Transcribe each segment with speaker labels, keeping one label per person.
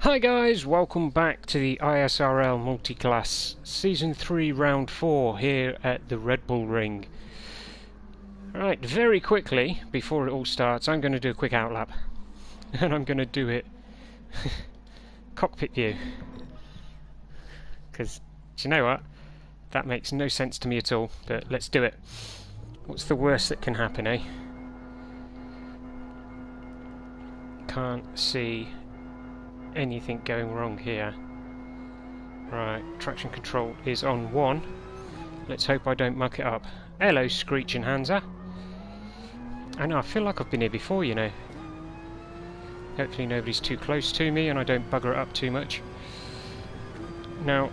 Speaker 1: Hi guys, welcome back to the ISRL Multiclass Season 3 Round 4 here at the Red Bull Ring. Right, very quickly, before it all starts, I'm going to do a quick outlap. And I'm going to do it cockpit view. Because, do you know what? That makes no sense to me at all, but let's do it. What's the worst that can happen, eh? Can't see anything going wrong here. Right, traction control is on 1. Let's hope I don't muck it up. Hello, Screeching Hansa. I know, I feel like I've been here before, you know. Hopefully nobody's too close to me and I don't bugger it up too much. Now,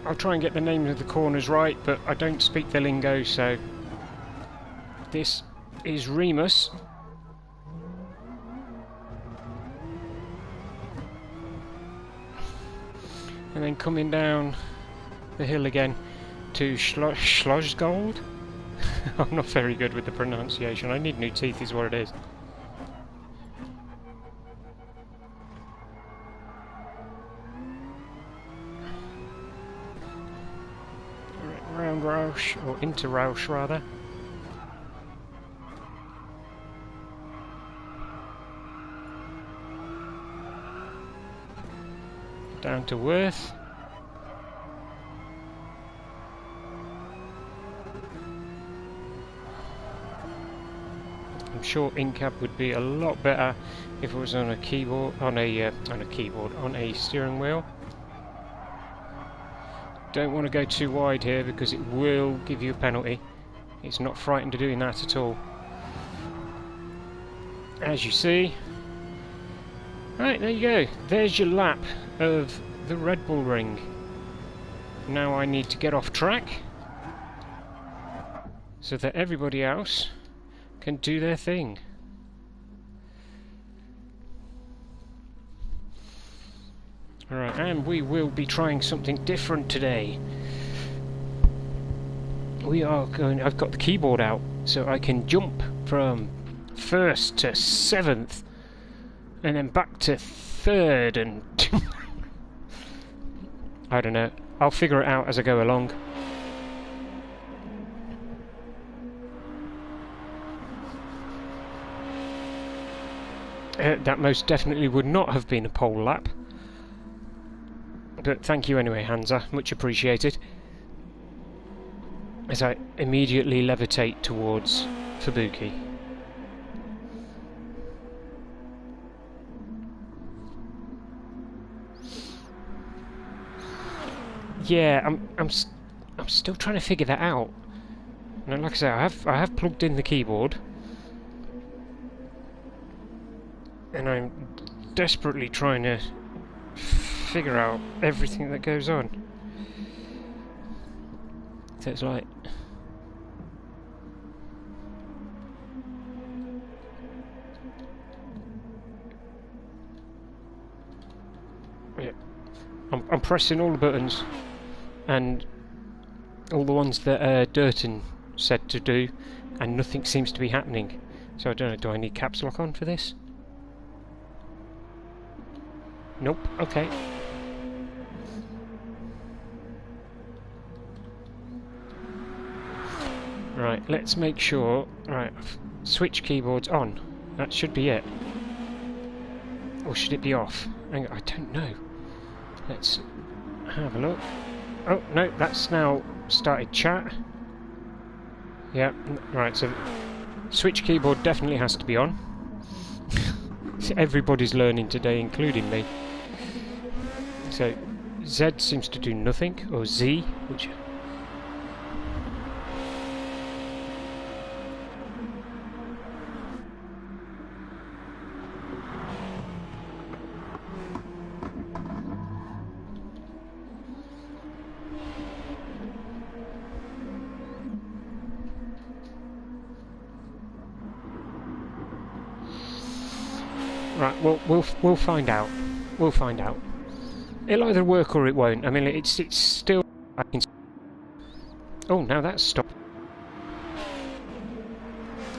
Speaker 1: I'll try and get the names of the corners right, but I don't speak the lingo, so... This is Remus. And then coming down the hill again to Schlossgold. I'm not very good with the pronunciation. I need new teeth is what it is. Round Rausch, or into Rausch rather. Down to Worth. I'm sure in-cab would be a lot better if it was on a keyboard, on a steering wheel. Don't want to go too wide here because it will give you a penalty. It's not frightened of doing that at all. As you see. Right, there you go. There's your lap of the Red Bull Ring. Now I need to get off track so that everybody else can do their thing. Alright, and we will be trying something different today. We are going... I've got the keyboard out so I can jump from 1st to 7th and then back to 3rd and... I don't know. I'll figure it out as I go along. That most definitely would not have been a pole lap. But thank you anyway, Hansa. Much appreciated. As I immediately levitate towards Fubuki. Yeah, I'm still trying to figure that out. And like I say, I have plugged in the keyboard, and I'm desperately trying to figure out everything that goes on. So it's like, yeah, I'm pressing all the buttons. And all the ones that Durton said to do, and nothing seems to be happening. So I don't know, do I need caps lock on for this? Nope, okay. Right, let's make sure... Right, switch keyboards on. That should be it. Or should it be off? Hang on, I don't know. Let's have a look. Oh, no, that's now started chat. Yeah, right, so switch keyboard definitely has to be on. Everybody's learning today, including me. So, Z seems to do nothing, or Z, which... Right, well, we'll find out. We'll find out. It'll either work or it won't. I mean, it's still... I can... Oh, now that's stopped.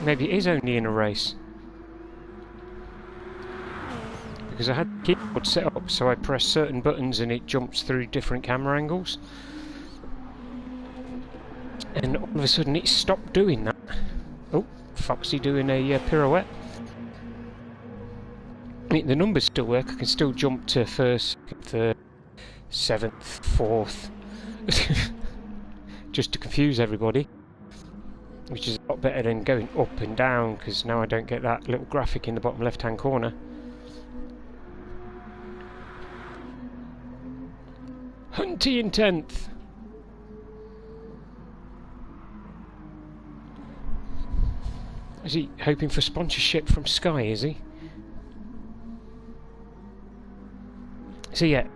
Speaker 1: Maybe it is only in a race. Because I had keyboard set up so I press certain buttons and it jumps through different camera angles. And all of a sudden it stopped doing that. Oh, Foxy doing a pirouette. I mean, the numbers still work. I can still jump to first, third, seventh, fourth. Just to confuse everybody. Which is a lot better than going up and down, because now I don't get that little graphic in the bottom left hand corner. Hunty in 10th. Is he hoping for sponsorship from Sky, is he? So yeah,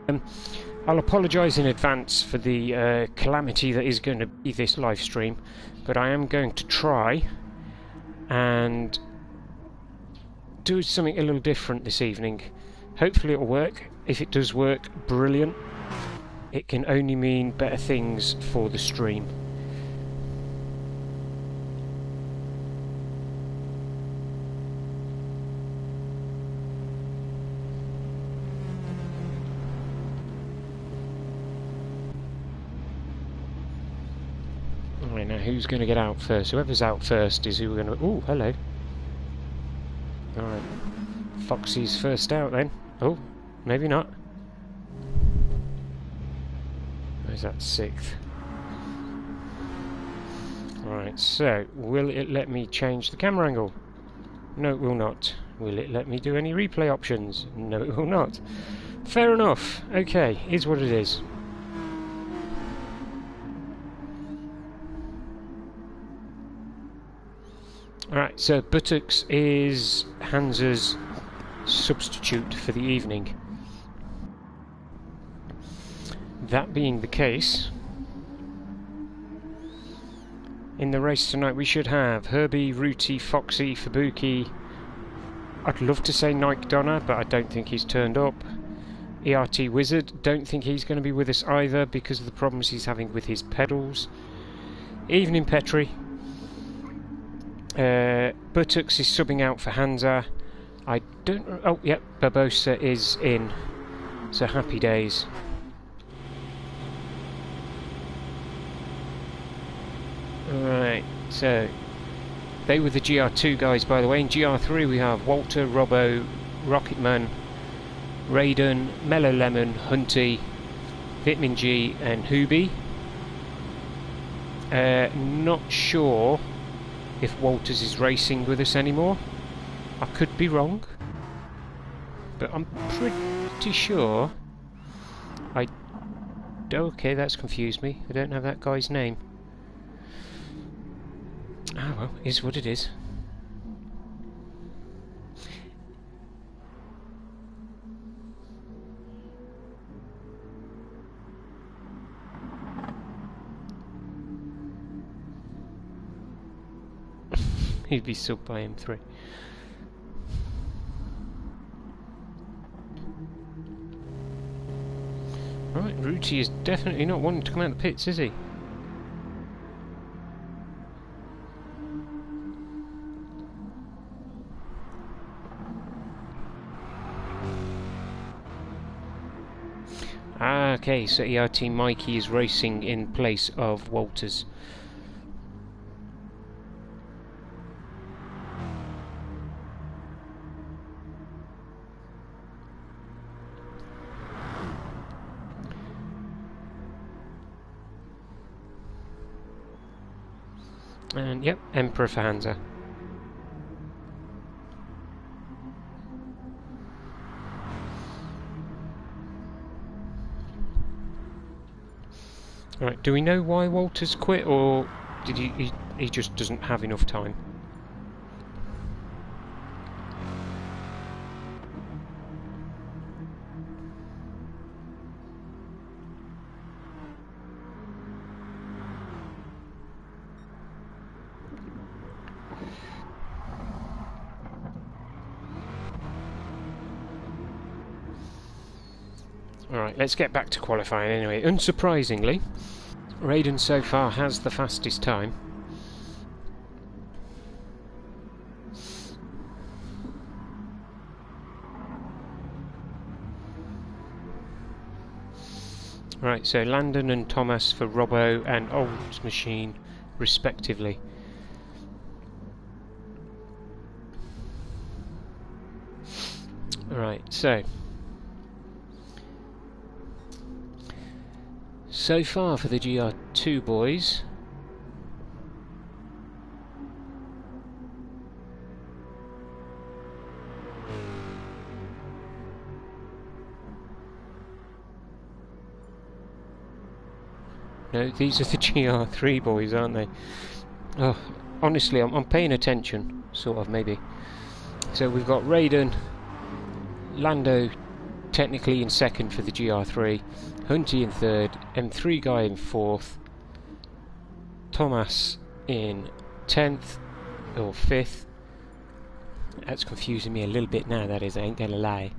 Speaker 1: I'll apologise in advance for the calamity that is going to be this live stream, but I am going to try and do something a little different this evening. Hopefully it'll work. If it does work, brilliant. It can only mean better things for the stream. Alright, now who's going to get out first? Whoever's out first is who we're going to... Oh, hello. Alright. Foxy's first out then. Oh, maybe not. Where's that 6th? Alright, so, will it let me change the camera angle? No, it will not. Will it let me do any replay options? No, it will not. Fair enough. Okay, is what it is. Alright, so Buttocks is Hansa's substitute for the evening. That being the case, in the race tonight we should have Herbie, Rooty, Foxy, Fubuki. I'd love to say Nike Donna, but I don't think he's turned up. ERT Wizard, don't think he's going to be with us either because of the problems he's having with his pedals. Evening Petri. Buttocks is subbing out for Hansa. I don't... Oh, yep, Barbosa is in. So happy days. Alright, so... They were the GR2 guys, by the way. In GR3 we have Walter, Robbo, Rocketman, Raiden, Mellow Lemon, Hunty, Vitamin G and Hooby. Not sure if Walters is racing with us anymore. I could be wrong, but I'm pretty sure okay, that's confused me. I don't have that guy's name. Ah well, is what it is. He'd be subbed by M3. Right, Rooty is definitely not wanting to come out of the pits, is he? Ah, okay, so ERT Mikey is racing in place of Walters. And yep, Emperor for Hansa. Right, do we know why Walters quit, or did he just doesn't have enough time? Alright, let's get back to qualifying anyway. Unsurprisingly, Raiden so far has the fastest time. Right, so Landon and Thomas for Robbo and Old Machine, respectively. Right, so far for the GR2 boys. No, these are the GR3 boys, aren't they? Oh, honestly, I'm paying attention, sort of, maybe. So we've got Raiden, Lando technically in second for the GR3, Hunty in third, M3 guy in fourth, Thomas in 10th or 5th. That's confusing me a little bit now, that is, I ain't gonna lie.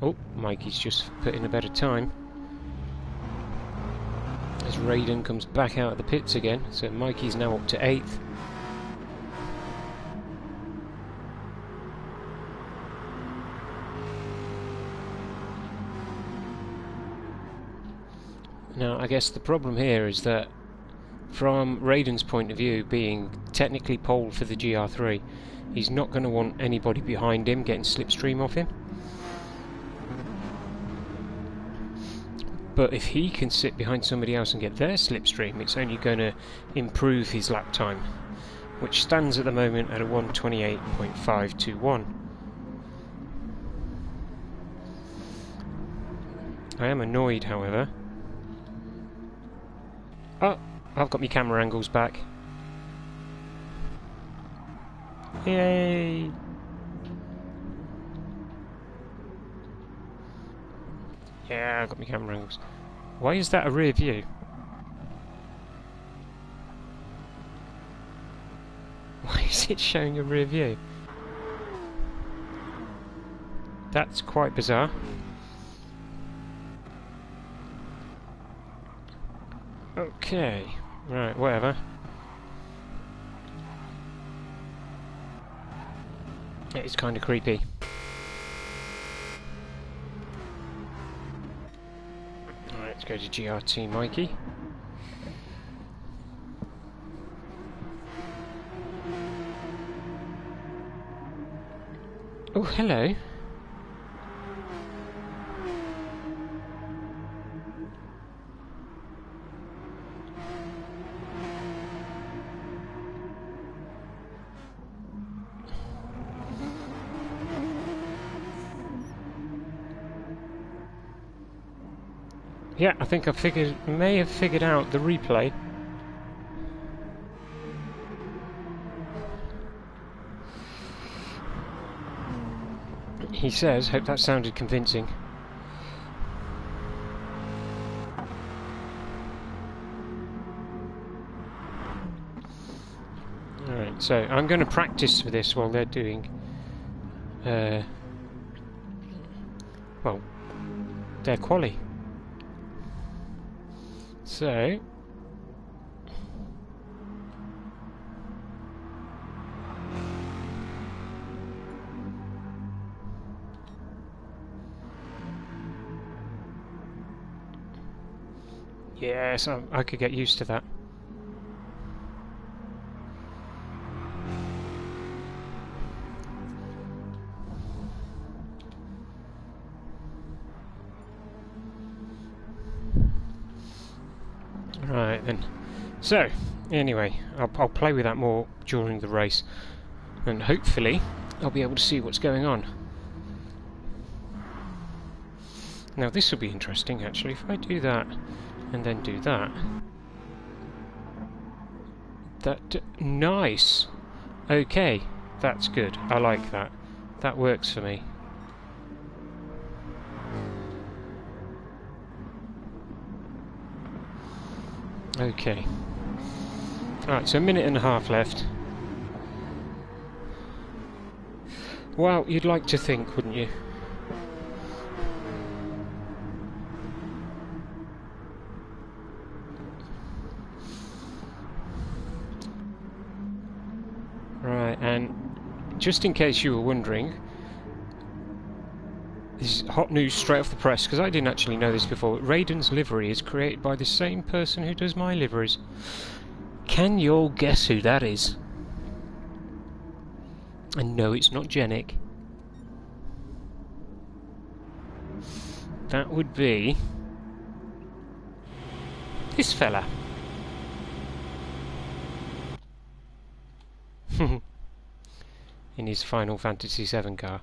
Speaker 1: Oh, Mikey's just put in a better time. As Raiden comes back out of the pits again, so Mikey's now up to 8th. Now, I guess the problem here is that from Raiden's point of view, being technically pole for the GR3, he's not going to want anybody behind him getting slipstream off him. But if he can sit behind somebody else and get their slipstream, it's only going to improve his lap time, which stands at the moment at a 1:28.521. I am annoyed, however. Oh, I've got my camera angles back. Yay! Yeah, I've got my camera angles. Why is that a rear view? Why is it showing a rear view? That's quite bizarre. Okay, right, whatever. It's kind of creepy. Alright, let's go to GRT Mikey. Oh, hello. Yeah, I think I may have figured out the replay. He says, hope that sounded convincing. Alright, so I'm going to practice with this while they're doing well, their quali. So yes, I could get used to that. Right then. So, anyway, I'll play with that more during the race, and hopefully I'll be able to see what's going on. Now this will be interesting actually, if I do that and then do that. Nice! Okay, that's good, I like that. That works for me. Okay. Alright, so a minute and a half left. Well, you'd like to think, wouldn't you? Right, and just in case you were wondering, This is hot news straight off the press, because I didn't actually know this before. Raiden's livery is created by the same person who does my liveries. Can you all guess who that is? And no, it's not Genic. That would be this fella. In his Final Fantasy VII car.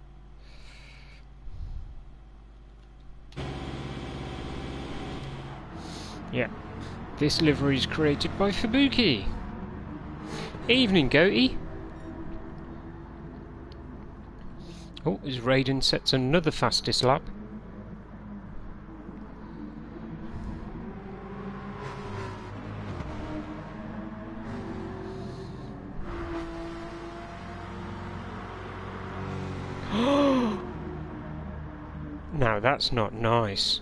Speaker 1: Yeah, this livery is created by Fubuki. Evening, Goaty. Oh, as Raiden sets another fastest lap. Now that's not nice.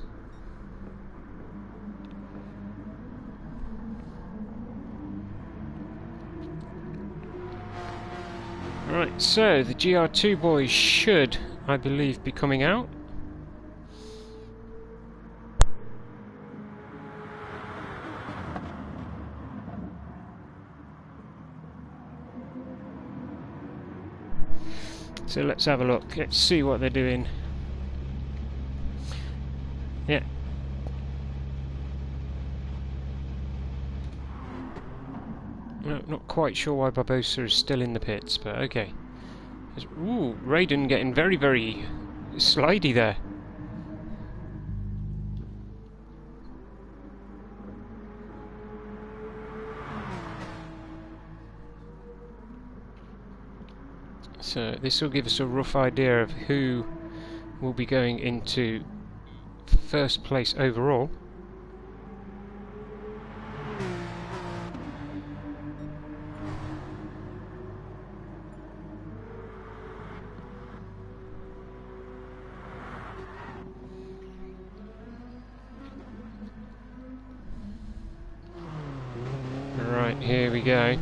Speaker 1: Right, so the GR2 boys should, I believe, be coming out. So let's have a look, let's see what they're doing. Yeah. No, not quite sure why Barbosa is still in the pits, but okay. Ooh, Raiden getting very, very slidey there. So this will give us a rough idea of who will be going into first place overall. Right, here we go.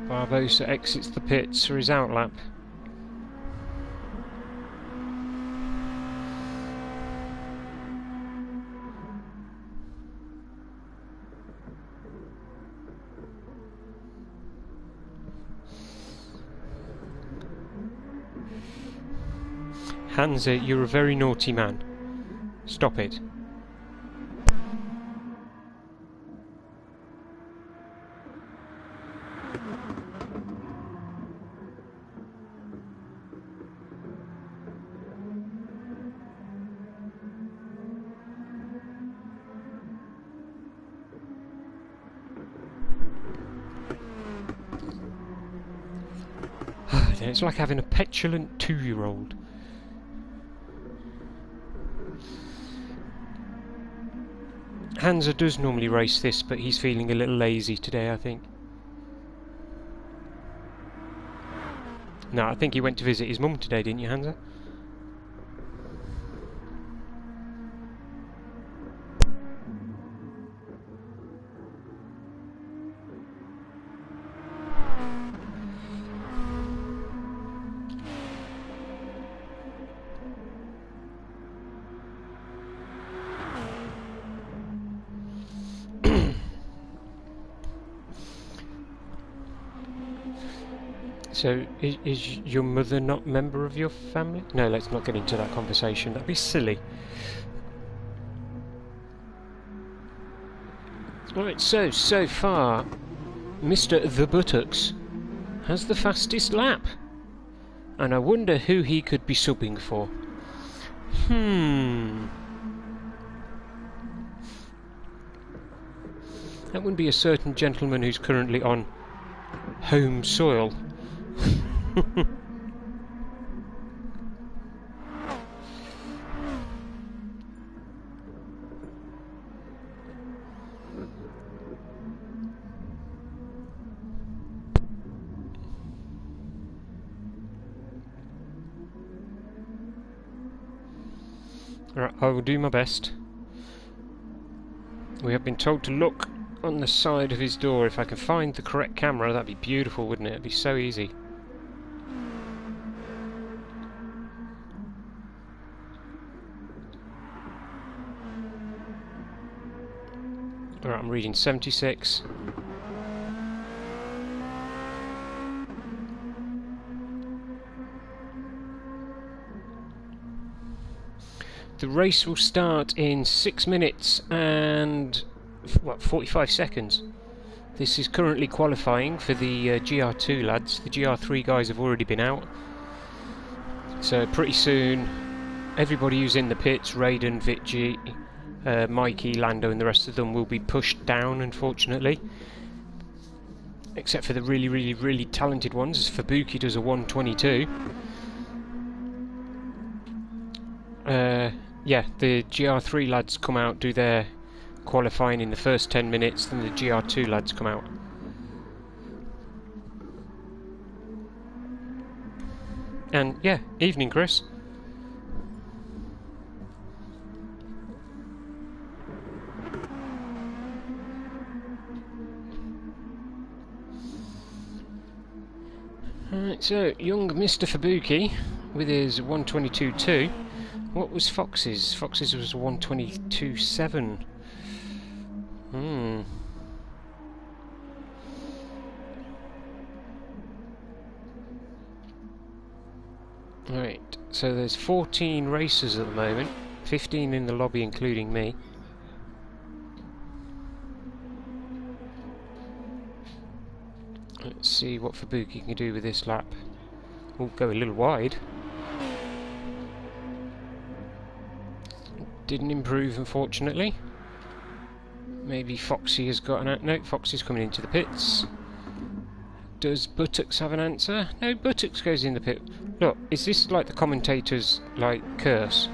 Speaker 1: Barbosa exits the pits for his outlap. Hansa, you're a very naughty man. Stop it. It's like having a petulant 2-year-old. Hansa does normally race this, but he's feeling a little lazy today, I think. No, I think he went to visit his mum today, didn't you, Hansa? So, is your mother not a member of your family? No, let's not get into that conversation. That'd be silly. Right, so far, Mr. The Buttocks has the fastest lap. And I wonder who he could be subbing for. That wouldn't be a certain gentleman who's currently on home soil. Right, I will do my best. We have been told to look on the side of his door. If I can find the correct camera, that'd be beautiful, wouldn't it? It'd be so easy. Alright, I'm reading 76. The race will start in 6 minutes and 45 seconds. This is currently qualifying for the GR2 lads. The GR3 guys have already been out. So pretty soon, everybody who's in the pits, Raiden, Vitji, Mikey, Lando and the rest of them will be pushed down, unfortunately. Except for the really talented ones. Fubuki does a 1:22. Yeah, the GR3 lads come out, do their qualifying in the first 10 minutes, then the GR2 lads come out. And yeah, evening Chris. Alright, so young Mr. Fubuki with his 1:22.2. What was Fox's? Fox's was 1:22.7. Right, so there's 14 racers at the moment, 15 in the lobby including me. Let's see what Fubuki can do with this lap. We'll go a little wide. Didn't improve, unfortunately. Maybe Foxy has got an... No, Foxy's coming into the pits. Does Buttocks have an answer? No, Buttocks goes in the pit. Look, is this like the commentator's, like, curse?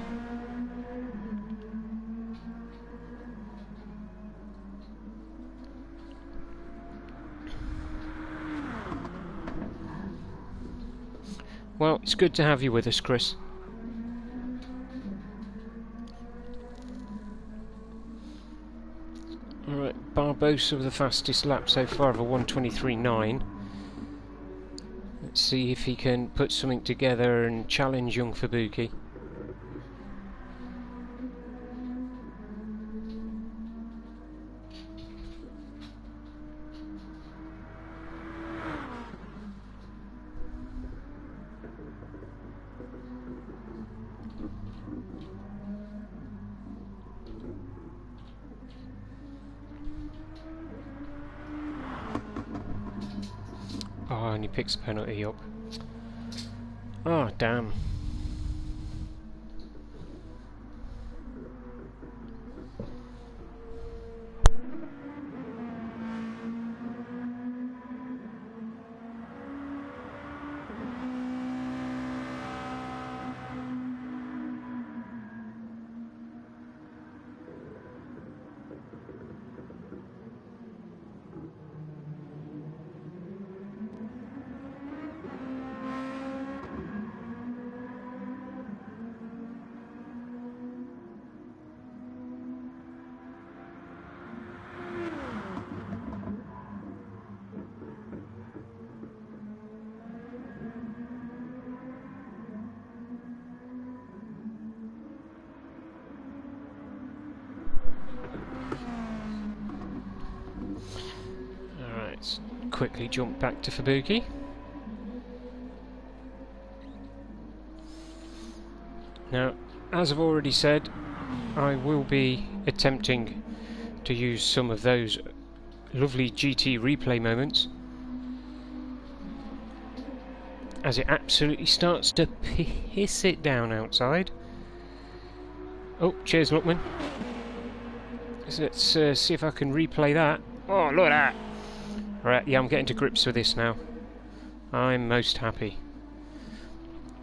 Speaker 1: Well, it's good to have you with us, Chris. Alright, Barbosa with the fastest lap so far of a 1:23.9. Let's see if he can put something together and challenge young Fubuki. Oh, and he picks the penalty up. Oh, damn. Alright, quickly jump back to Fubuki. Now, as I've already said, I will be attempting to use some of those lovely GT replay moments as it absolutely starts to piss it down outside. Oh, cheers Luckman. Let's see if I can replay that. Oh, look at that! Right, yeah, I'm getting to grips with this now. I'm most happy.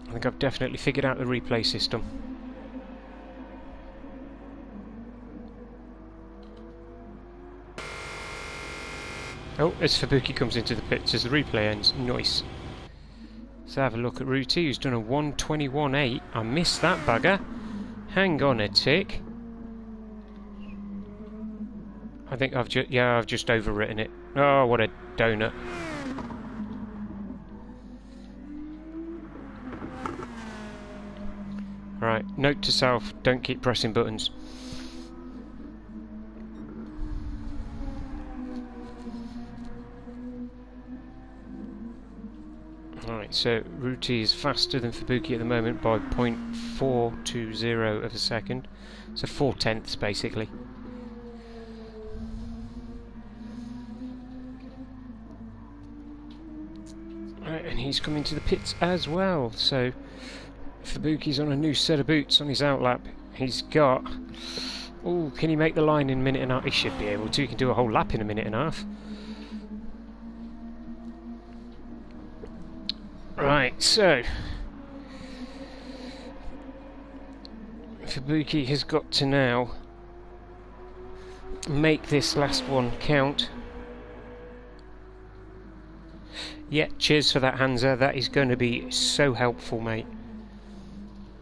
Speaker 1: I think I've definitely figured out the replay system. Oh, as Fubuki comes into the pits as the replay ends. Nice. Let's have a look at Ruti, who's done a 1:21.8. I missed that bugger. Hang on a tick. I think I've just... yeah, I've just overwritten it. Oh, what a donut. Right, note to self, don't keep pressing buttons. Alright, so Ruti is faster than Fubuki at the moment by 0.420 of a second. So 4/10 basically. Right, and he's coming to the pits as well. So Fubuki's on a new set of boots on his outlap. He's got... Oh, can he make the line in a minute and a half? He should be able to. He can do a whole lap in a minute and a half. Right, so Fubuki has got to now make this last one count. Yeah, cheers for that, Hansa. That is going to be so helpful, mate.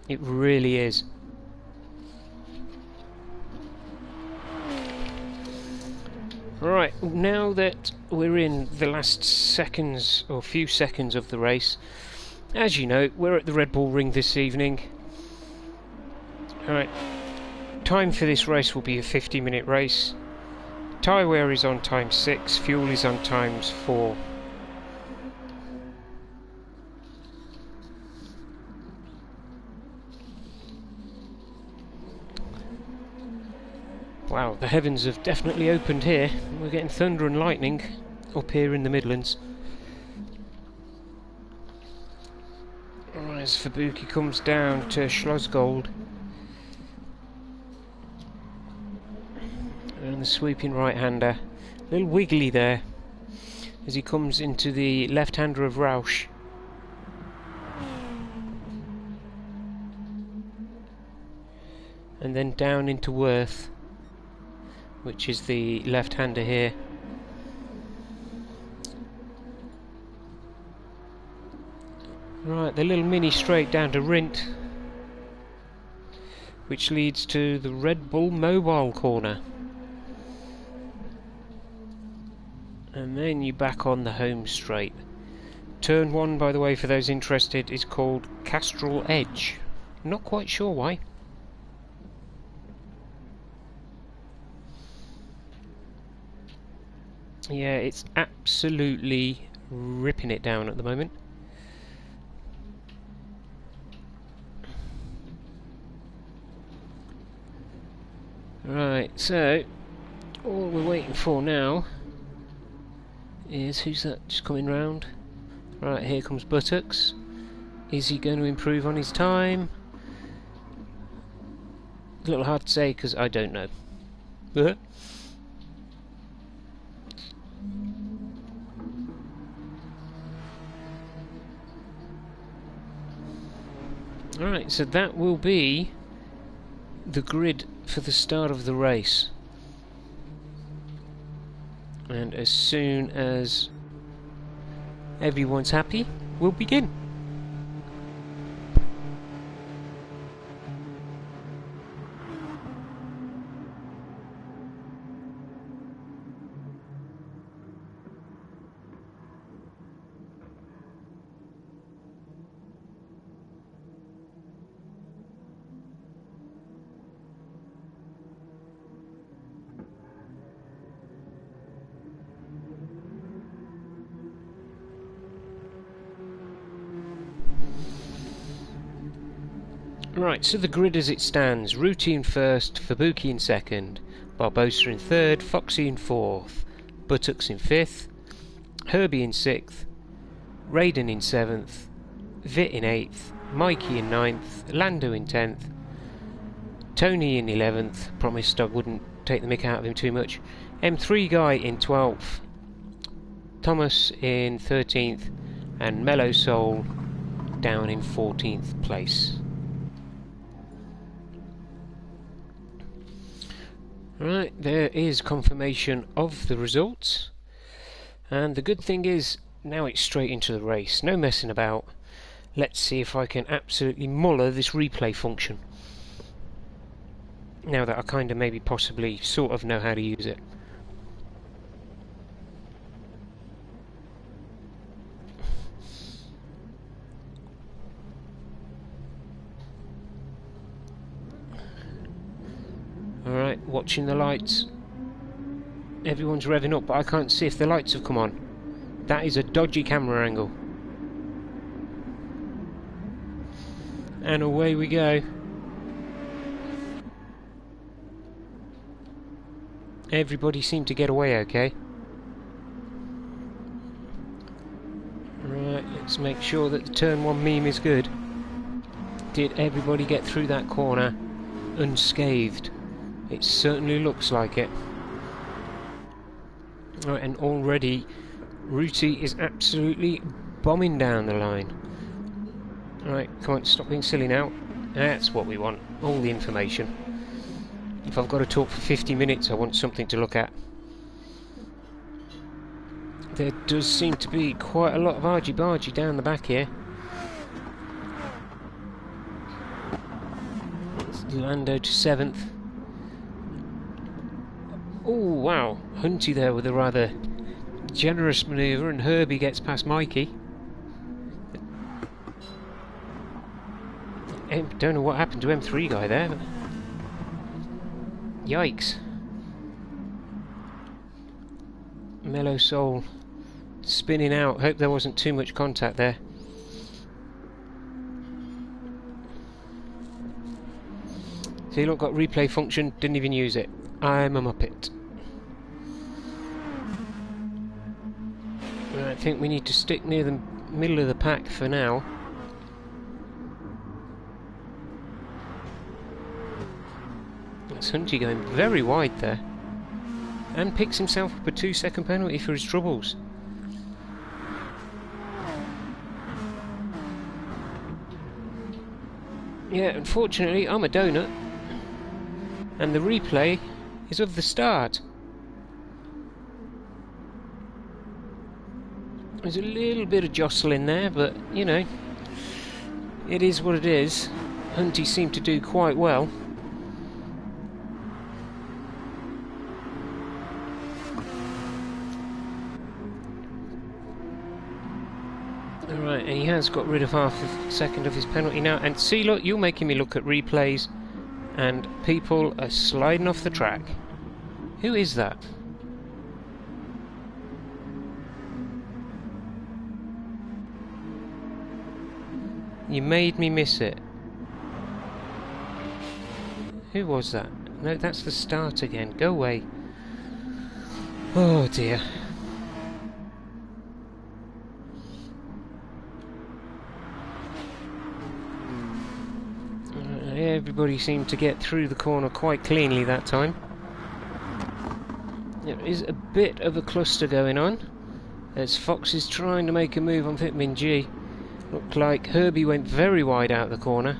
Speaker 1: It really is. Right, now that we're in the last seconds, or few seconds of the race, as you know, we're at the Red Bull Ring this evening. Alright, time for this race will be a 50-minute race. Tyre wear is on times 6, fuel is on times 4. Wow, the heavens have definitely opened here. We're getting thunder and lightning up here in the Midlands. As Fubuki comes down to Schlossgold. And the sweeping right-hander. A little wiggly there as he comes into the left-hander of Rausch. And then down into Worth, which is the left-hander here. Right, the little mini straight down to Rint, which leads to the Red Bull Mobile corner. And then you back on the home straight. Turn 1, by the way, for those interested, is called Castrol Edge. Not quite sure why. Yeah, it's absolutely ripping it down at the moment. Right, so all we're waiting for now is, who's that just coming round? Right, here comes Buttocks. Is he going to improve on his time? A little hard to say because I don't know. Alright, so that will be the grid for the start of the race. And as soon as everyone's happy, we'll begin. Right, so the grid as it stands: Ruti in first, Fubuki in second, Barbosa in third, Foxy in fourth, Buttocks in fifth, Herbie in sixth, Raiden in seventh, Vit in eighth, Mikey in ninth, Lando in 10th, Tony in 11th, promised I wouldn't take the mick out of him too much, M3 Guy in 12th, Thomas in 13th, and Mellow Soul down in 14th place. Right, there is confirmation of the results, and the good thing is now it's straight into the race, no messing about. Let's see if I can absolutely muller this replay function, now that I kind of maybe possibly sort of know how to use it. Alright, watching the lights. Everyone's revving up, but I can't see if the lights have come on. That is a dodgy camera angle. And away we go. Everybody seemed to get away okay. Right, let's make sure that the turn 1 meme is good. Did everybody get through that corner unscathed? It certainly looks like it. Right, and already Rooty is absolutely bombing down the line. Right, come on, stop being silly now. That's what we want, all the information. If I've got to talk for 50 minutes, I want something to look at. There does seem to be quite a lot of argy-bargy down the back here. It's Lando to 7th. Oh wow, Hunty there with a rather generous manoeuvre, and Herbie gets past Mikey. Don't know what happened to M3 guy there. But yikes. Mellow Soul spinning out. Hope there wasn't too much contact there. See, look, got replay function, didn't even use it. I'm a muppet. I think we need to stick near the middle of the pack for now. That's Hunty going very wide there. And picks himself up a 2-second penalty for his troubles. Yeah, unfortunately, I'm a donut. And the replay is of the start. There's a little bit of jostling there, but, you know, it is what it is. Hunty seemed to do quite well. Alright, and he has got rid of half a second of his penalty now. And see, look, you're making me look at replays, and people are sliding off the track. Who is that? You made me miss it. Who was that? No, that's the start again. Go away. Oh dear. Everybody seemed to get through the corner quite cleanly that time. There is a bit of a cluster going on as Fox is trying to make a move on Vitamin G. Looked like Herbie went very wide out the corner.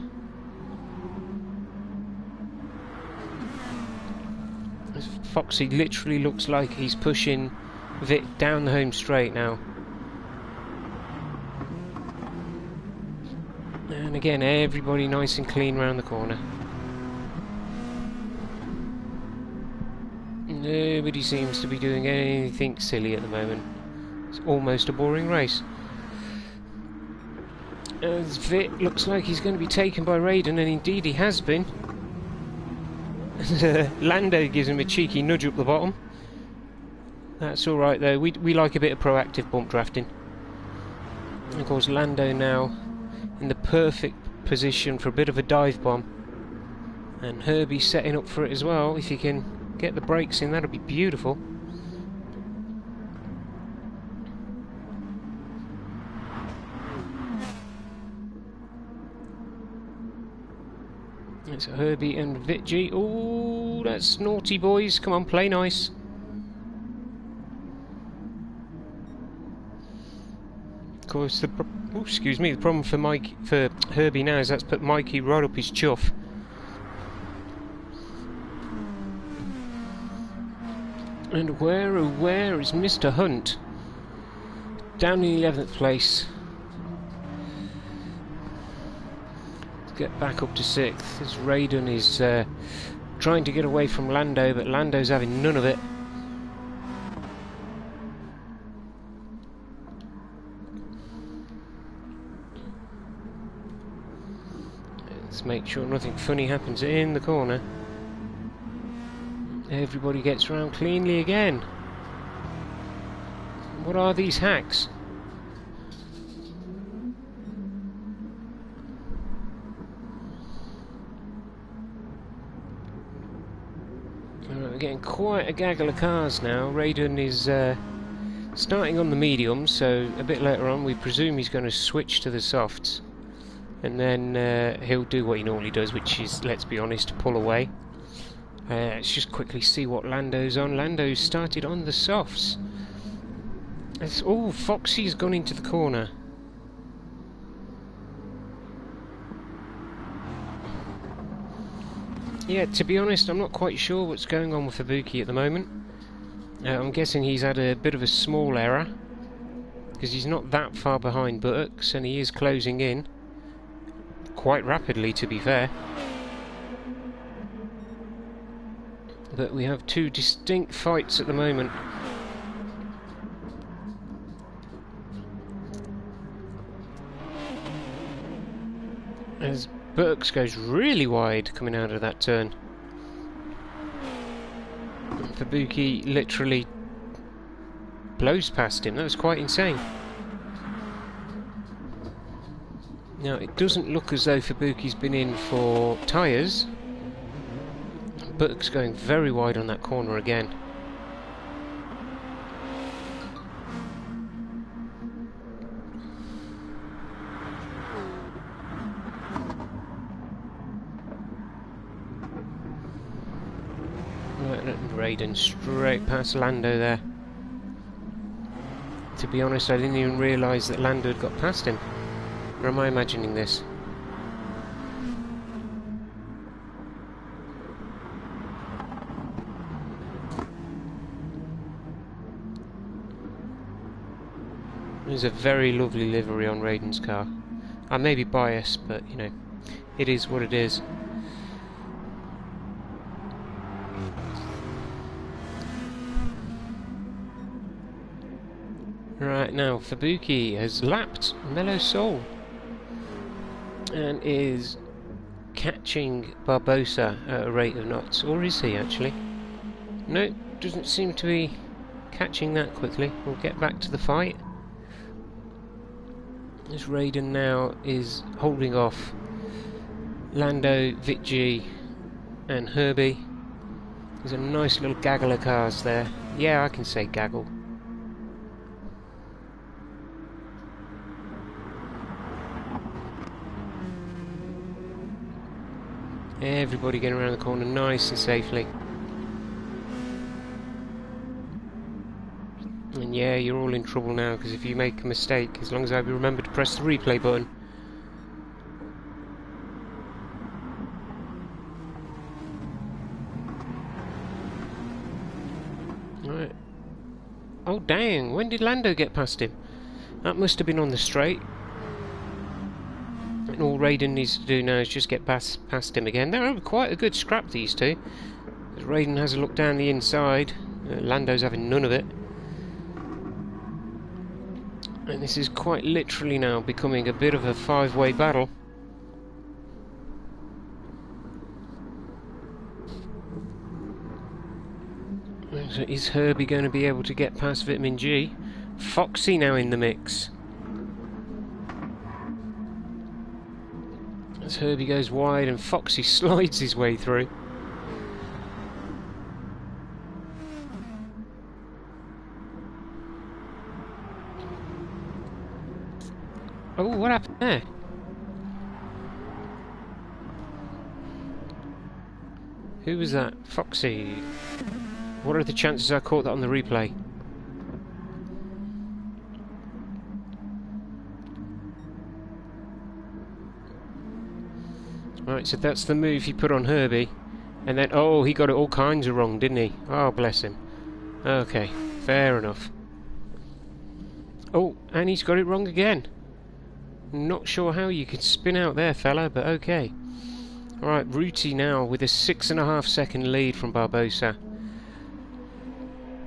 Speaker 1: Foxy literally looks like he's pushing Vit down the home straight now. And again, everybody nice and clean round the corner. Nobody seems to be doing anything silly at the moment. It's almost a boring race. As Vit looks like he's going to be taken by Raiden, and indeed he has been. Lando gives him a cheeky nudge up the bottom. That's alright though, we like a bit of proactive bump drafting. And of course Lando now in the perfect position for a bit of a dive bomb. And Herbie setting up for it as well. If you can get the brakes in, that'll be beautiful. It's Herbie and Vitji. Oh, that's naughty, boys. Come on, play nice. Of course, the problem for Herbie now is that's put Mikey right up his chuff. And where, oh where is Mr. Hunt? Down in 11th place. Get back up to 6th as Raiden is trying to get away from Lando, but Lando's having none of it. Let's make sure nothing funny happens in the corner. Everybody gets around cleanly again. What are these hacks? we're getting quite a gaggle of cars now. Raiden is starting on the mediums, so a bit later on we presume he's going to switch to the softs. And then he'll do what he normally does, which is, let's be honest, pull away. Let's just quickly see what Lando's on. Lando's started on the softs. Oh, Foxy's gone into the corner. Yeah, to be honest, I'm not quite sure what's going on with Fubuki at the moment. I'm guessing he's had a bit of a small error, because he's not that far behind Buttocks, and he is closing in quite rapidly, to be fair. But we have two distinct fights at the moment. As Buttocks goes really wide coming out of that turn. Fubuki literally blows past him. That was quite insane. Now, it doesn't look as though Fubuki's been in for tyres. Buttocks going very wide on that corner again. Raiden straight past Lando there. To be honest, I didn't even realise that Lando had got past him. Or am I imagining this? There's a very lovely livery on Raiden's car. I may be biased, but you know, it is what it is. Right, now Fubuki has lapped Mellow Soul and is catching Barbosa at a rate of knots. Or is he actually? No, doesn't seem to be catching that quickly. We'll get back to the fight. As Raiden now is holding off Lando, Vitji and Herbie. There's a nice little gaggle of cars there. Yeah, I can say gaggle. Everybody getting around the corner nice and safely. And yeah, you're all in trouble now, because if you make a mistake, as long as I remember to press the replay button. Right. Oh dang, when did Lando get past him? That must have been on the straight. And all Raiden needs to do now is just get past him again. They're quite a good scrap, these two. As Raiden has a look down the inside. Lando's having none of it. And this is quite literally now becoming a bit of a five-way battle. So is Herbie going to be able to get past Vitamin G? Foxy now in the mix. As Herbie goes wide and Foxy slides his way through. Oh, what happened there? Who was that? Foxy. What are the chances I caught that on the replay? Right, so that's the move he put on Herbie. And then, oh, he got it all kinds of wrong, didn't he? Oh, bless him. Okay, fair enough. Oh, and he's got it wrong again. Not sure how you could spin out there, fella, but okay. Alright, Ruti now with a 6.5 second lead from Barbosa.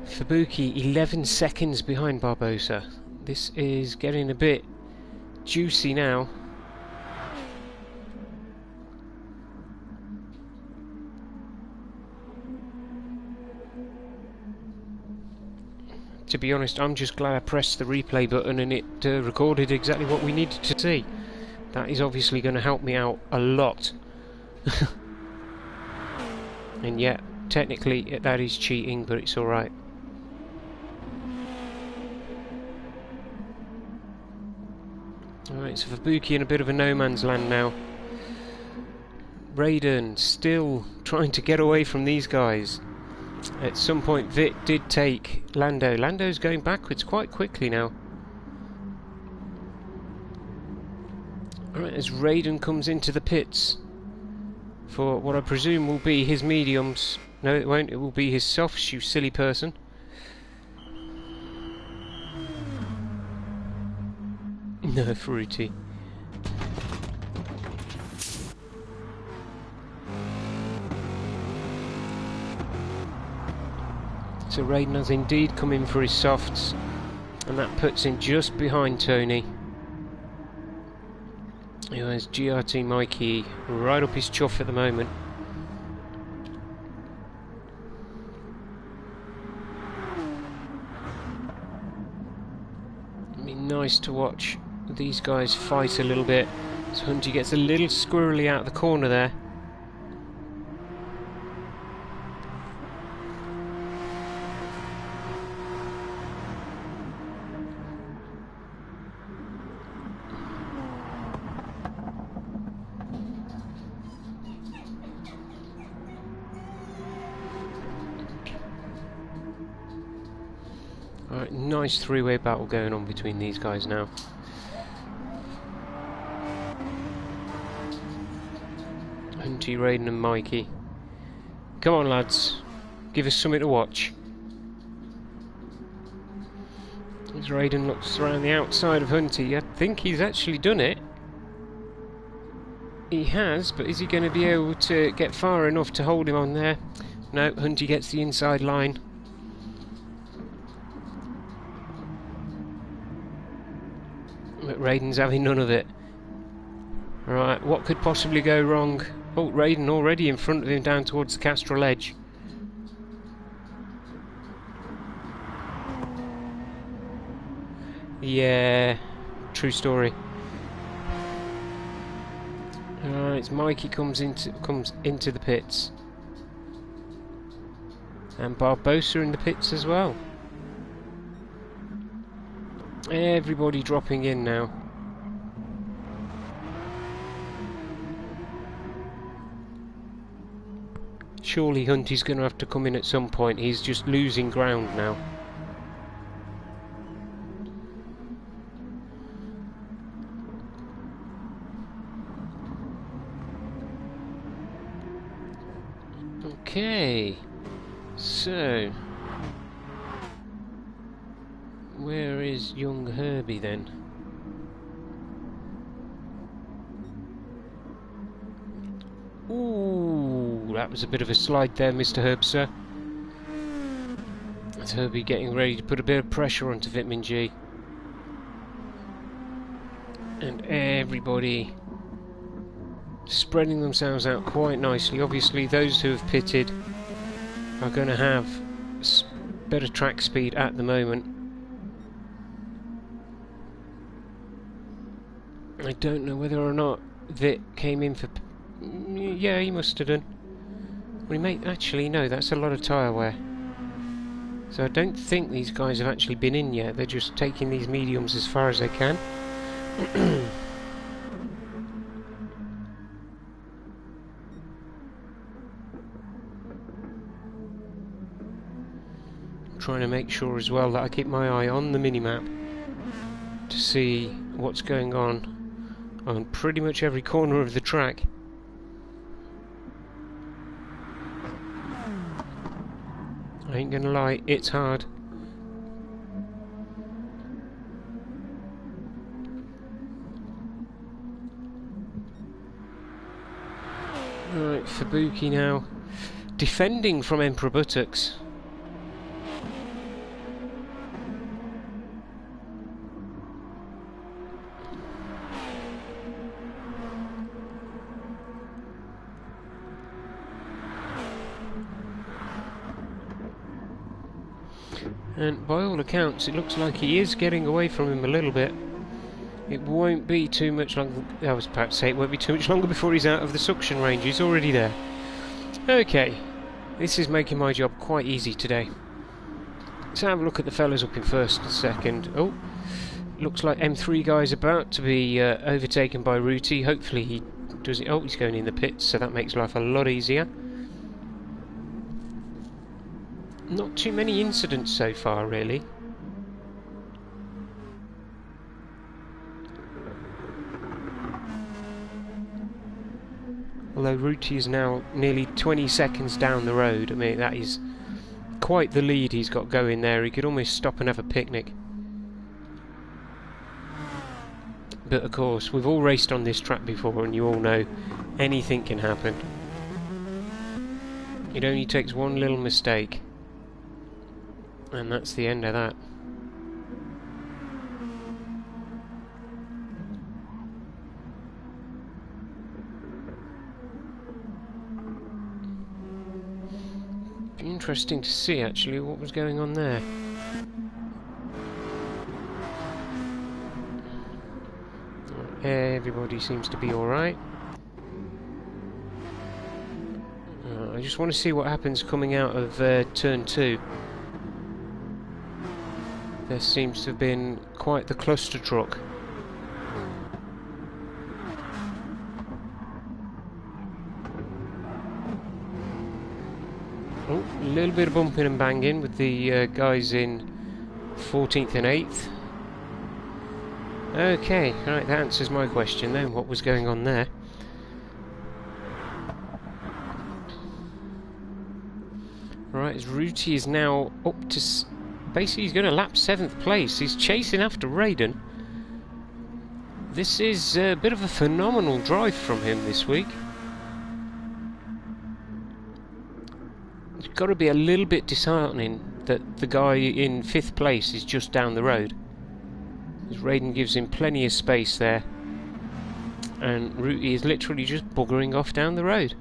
Speaker 1: Fubuki 11 seconds behind Barbosa. This is getting a bit juicy now. To be honest, I'm just glad I pressed the replay button and it recorded exactly what we needed to see. That is obviously going to help me out a lot. And yet, technically that is cheating, but it's alright. Alright, so Fubuki in a bit of a no man's land now. Raiden still trying to get away from these guys. At some point Vit did take Lando. Lando's going backwards quite quickly now. Alright, as Raiden comes into the pits for what I presume will be his mediums. No, it won't, it will be his softs, you silly person. No, fruity. So Raiden has indeed come in for his softs, and that puts him just behind Tony. There's GRT Mikey right up his chuff at the moment. It'd be nice to watch these guys fight a little bit. So Hunty gets a little squirrely out of the corner there. Alright, nice three-way battle going on between these guys now. Hunty, Raiden and Mikey. Come on lads, give us something to watch. As Raiden looks around the outside of Hunty, I think he's actually done it. He has, but is he going to be able to get far enough to hold him on there? No, Hunty gets the inside line. But Raiden's having none of it. Right, what could possibly go wrong? Oh, Raiden already in front of him down towards the Castrol Edge. Yeah, true story. Alright, Mikey comes into the pits. And Barbosa in the pits as well. Everybody dropping in now. Surely Hunty's going to have to come in at some point. He's just losing ground now. Okay, so where is young Herbie then? Ooh, that was a bit of a slide there, Mr. Herbster. That's Herbie getting ready to put a bit of pressure onto Vitamin G. And everybody spreading themselves out quite nicely. Obviously those who have pitted are going to have better track speed at the moment. I don't know whether or not Vit came in for... yeah, he must have done. Well, he may... actually, no, that's a lot of tyre wear. So I don't think these guys have actually been in yet. They're just taking these mediums as far as they can. Trying to make sure as well that I keep my eye on the minimap to see what's going on pretty much every corner of the track. I ain't gonna lie, it's hard. Right, Fubuki now defending from Emperor Buttocks. And by all accounts, it looks like he is getting away from him a little bit. It won't be too much longer. I was about to say it won't be too much longer before he's out of the suction range. He's already there. Okay, This is making my job quite easy today. Let's have a look at the fellas up in first and second. Oh, looks like M3 guy's about to be overtaken by Rooty. Hopefully he does it. Oh, he's going in the pits, so that makes life a lot easier. Not too many incidents so far, really. Although Rooty is now nearly 20 seconds down the road. I mean, that is quite the lead he's got going there. He could almost stop and have a picnic. But of course, we've all raced on this track before, and you all know anything can happen. It only takes one little mistake, and that's the end of that. Be interesting to see actually what was going on there. Everybody seems to be alright. I just want to see what happens coming out of turn 2. There seems to have been quite the cluster truck. Oh, a little bit of bumping and banging with the guys in 14th and 8th. Okay, right, that answers my question then. What was going on there? Right, as Rooty is now up to... basically, he's going to lap 7th place. He's chasing after Raiden. This is a bit of a phenomenal drive from him this week. It's got to be a little bit disheartening that the guy in 5th place is just down the road. Because Raiden gives him plenty of space there. And Rooty is literally just buggering off down the road.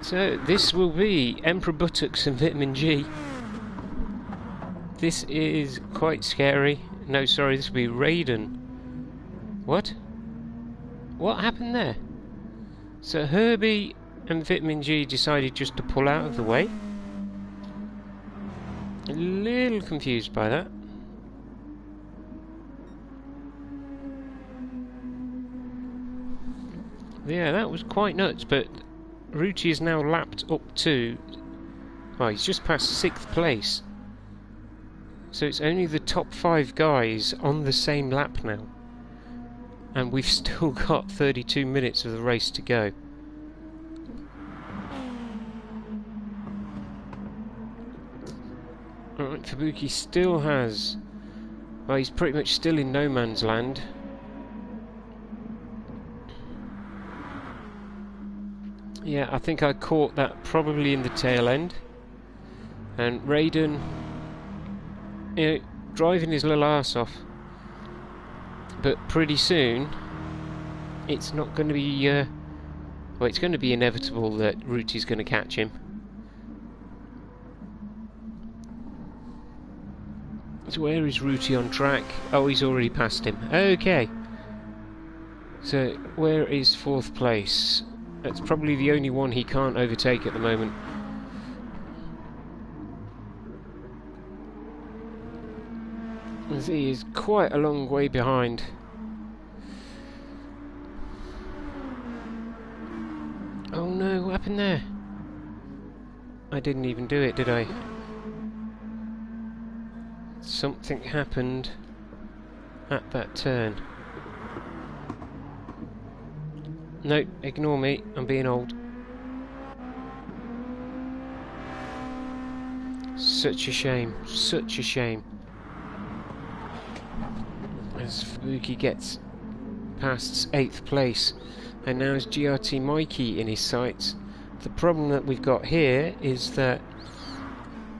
Speaker 1: So this will be Emperor Buttocks and Vitamin G. This is quite scary. No, sorry, this will be Raiden. What? What happened there? So Herbie and Vitamin G decided just to pull out of the way. A little confused by that. Yeah, that was quite nuts, but Rooty is now lapped up to... well, he's just past 6th place. So it's only the top 5 guys on the same lap now. And we've still got 32 minutes of the race to go. Alright, Fubuki still has... well, he's pretty much still in no man's land. Yeah, I think I caught that probably in the tail end. And Raiden, you know, driving his little arse off. But pretty soon, it's not going to be... well, it's going to be inevitable that Rooty's going to catch him. So where is Rooty on track? Oh, he's already passed him. Okay. So, where is 4th place? That's probably the only one he can't overtake at the moment. As he is quite a long way behind. Oh no, what happened there? I didn't even do it, did I? Something happened at that turn. No, ignore me, I'm being old. Such a shame, such a shame. As Fubuki gets past 8th place, and now is GRT Mikey in his sights. The problem that we've got here is that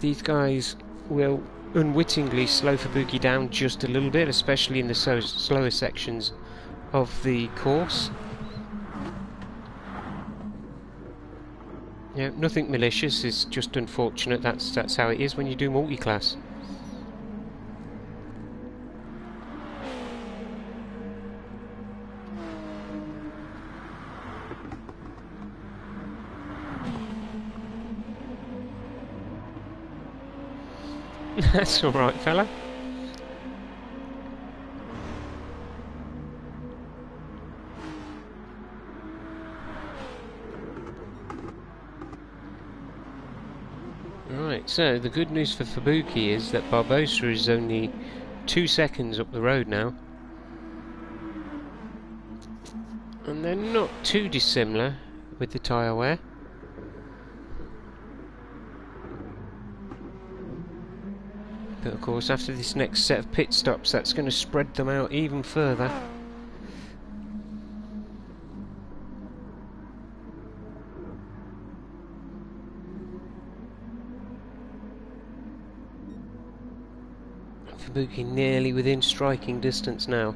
Speaker 1: these guys will unwittingly slow Fubuki down just a little bit, especially in the slower sections of the course. Yeah, nothing malicious, it's just unfortunate. That's how it is when you do multi-class. That's alright, fella. Right, so the good news for Fubuki is that Barbosa is only 2 seconds up the road now. And they're not too dissimilar with the tyre wear. But of course, after this next set of pit stops, that's going to spread them out even further. Fubuki nearly within striking distance now.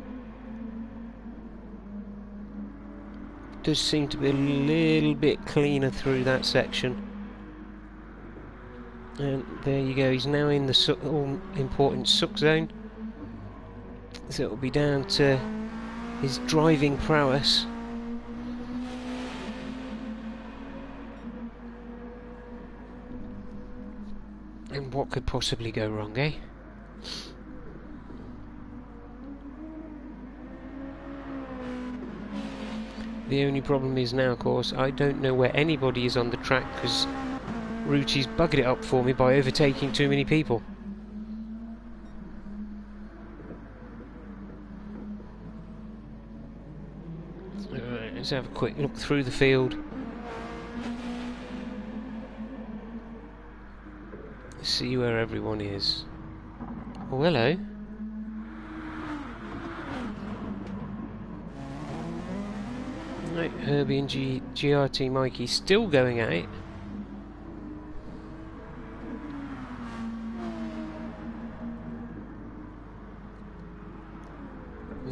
Speaker 1: Does seem to be a little bit cleaner through that section. And there you go, he's now in the all-important suck zone. So it'll be down to his driving prowess. And what could possibly go wrong, eh? The only problem is now, of course, I don't know where anybody is on the track because Rucci's buggered it up for me by overtaking too many people. Alright, let's have a quick look through the field. See where everyone is. Oh, hello. Right, Herbie and GRT Mikey still going at it.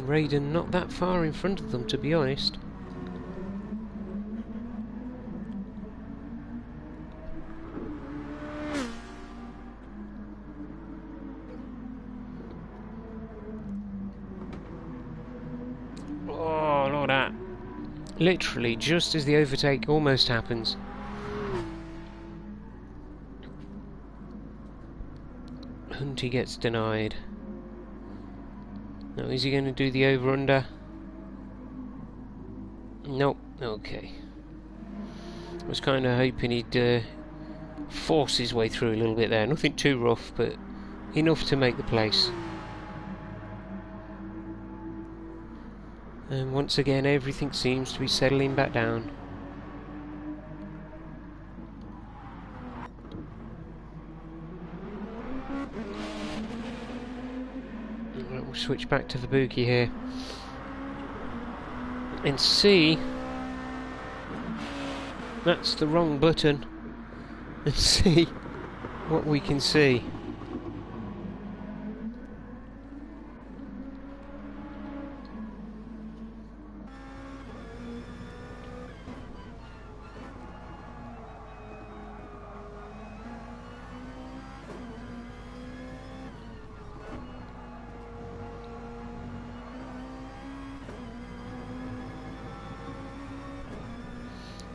Speaker 1: Raiden not that far in front of them, to be honest. Oh, look at that. Literally, just as the overtake almost happens. Hunty gets denied. Now, is he going to do the over-under? Nope. Okay. I was kind of hoping he'd force his way through a little bit there. Nothing too rough, but enough to make the place. And once again, everything seems to be settling back down. We'll switch back to Fubuki here and see. That's the wrong button. And see what we can see.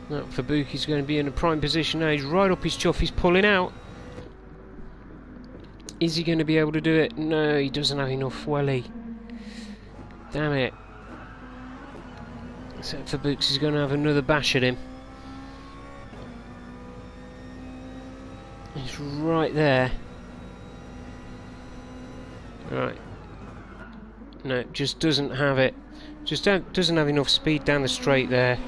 Speaker 1: Now, Fubuki's going to be in a prime position now. He's right up his chuff. He's pulling out. Is he going to be able to do it? No, he doesn't have enough welly. Damn it. So Fubuki's going to have another bash at him. He's right there. Right. No, just doesn't have it. Just doesn't have enough speed down the straight there.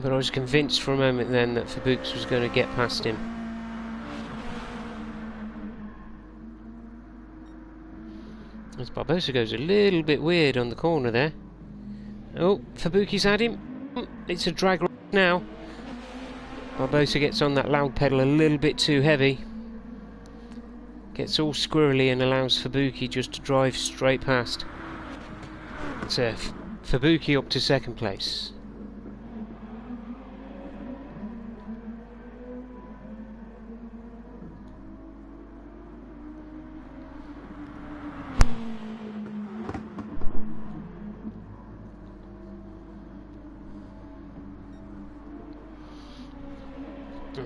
Speaker 1: But I was convinced for a moment then that Fubuki was going to get past him. As Barbosa goes a little bit weird on the corner there. Oh, Fubuki's had him. It's a drag now. Barbosa gets on that loud pedal a little bit too heavy. Gets all squirrely and allows Fubuki just to drive straight past. It's Fubuki up to second place.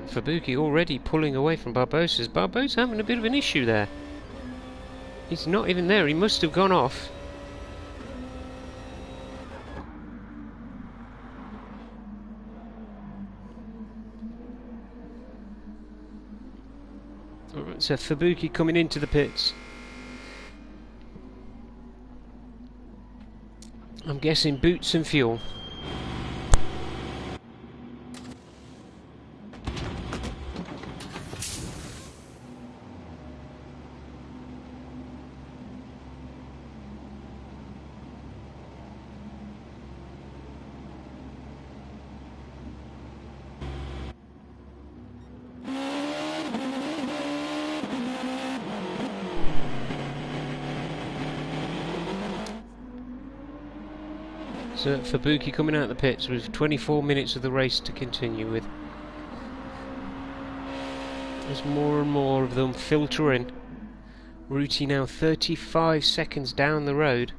Speaker 1: Fubuki already pulling away from Barbosa's. Barbosa having a bit of an issue there. He's not even there, he must have gone off. Alright, so Fubuki coming into the pits. I'm guessing boots and fuel. So Fubuki coming out of the pits with 24 minutes of the race to continue with. As more and more of them filter in. Ruti now 35 seconds down the road.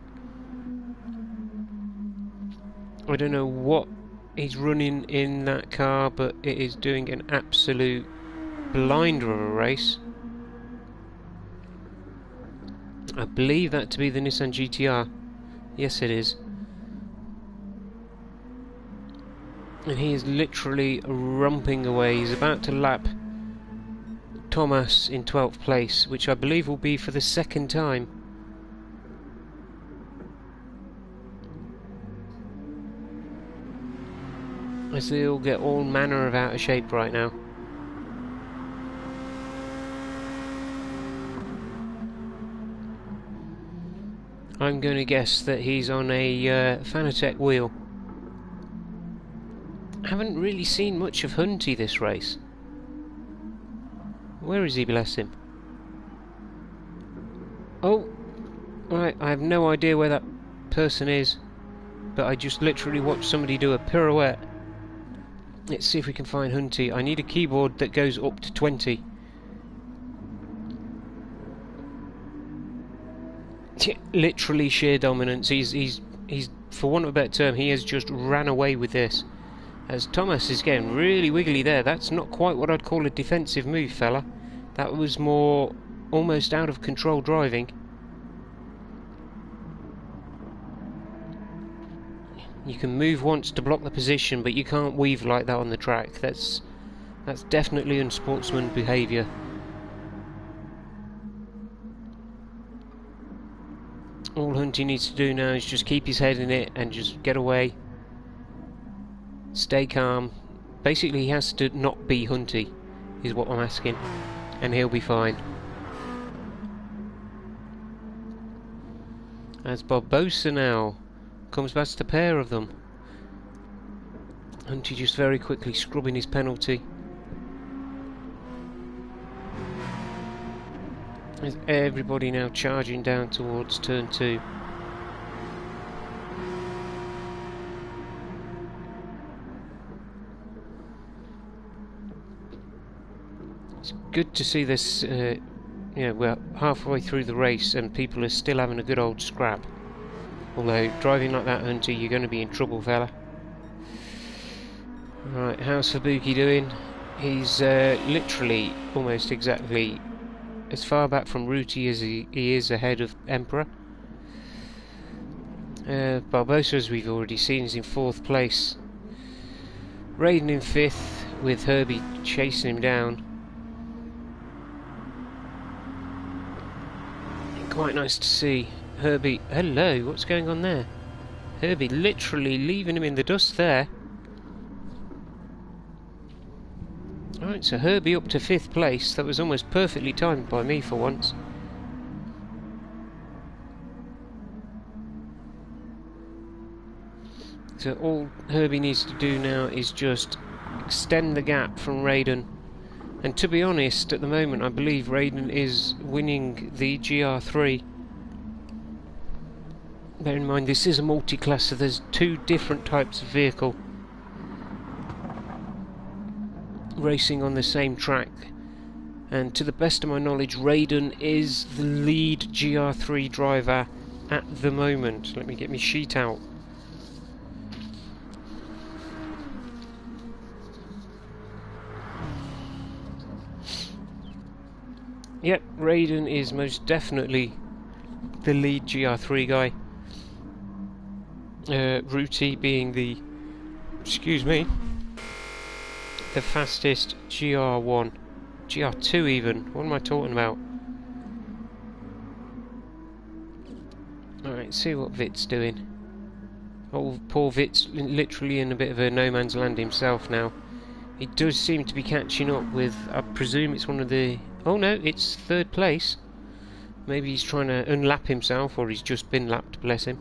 Speaker 1: I don't know what he's running in that car, but it is doing an absolute blinder of a race. I believe that to be the Nissan GTR. Yes, it is. And he is literally romping away. He's about to lap Thomas in 12th place, which I believe will be for the second time. As they all get all manner of out of shape right now. I'm going to guess that he's on a Fanatec wheel. Haven't really seen much of Hunty this race. Where is he, bless him? Oh, right, I have no idea where that person is, but I just literally watched somebody do a pirouette. Let's see if we can find Hunty. I need a keyboard that goes up to 20. Literally sheer dominance. He's for want of a better term, he has just ran away with this. As Thomas is getting really wiggly there. That's not quite what I'd call a defensive move, fella. That was more almost out of control driving. You can move once to block the position, but you can't weave like that on the track. That's definitely unsportsman behaviour. All Hunty needs to do now is just keep his head in it and just get away. Stay calm. Basically, he has to not be Hunty, is what I'm asking, and he'll be fine. As Barbosa now comes past a pair of them. Hunty just very quickly scrubbing his penalty. There's everybody now charging down towards turn 2. It's good to see this, we're halfway through the race and people are still having a good old scrap. Although, driving like that, Hunter, you're going to be in trouble, fella. Right, how's Fubuki doing? He's literally almost exactly as far back from Ruti as he is ahead of Emperor. Barbosa, as we've already seen, is in 4th place. Raiden in 5th, with Herbie chasing him down. Quite nice to see Herbie. Hello, what's going on there? Herbie literally leaving him in the dust there. Alright, so Herbie up to 5th place. That was almost perfectly timed by me for once. So all Herbie needs to do now is just extend the gap from Raiden. And to be honest, at the moment I believe Raiden is winning the GR3. Bear in mind this is a multi-class, so there's 2 different types of vehicle racing on the same track. And to the best of my knowledge, Raiden is the lead GR3 driver at the moment. Let me get my sheet out. Yep, Raiden is most definitely the lead GR3 guy. Rooty being the, excuse me, the fastest GR1, GR2 even. What am I talking about? Alright, see what Vit's doing. Oh, poor Vit's literally in a bit of a no man's land himself now. He does seem to be catching up with, I presume it's one of the... Oh no, it's third place. Maybe he's trying to unlap himself, or he's just been lapped, bless him.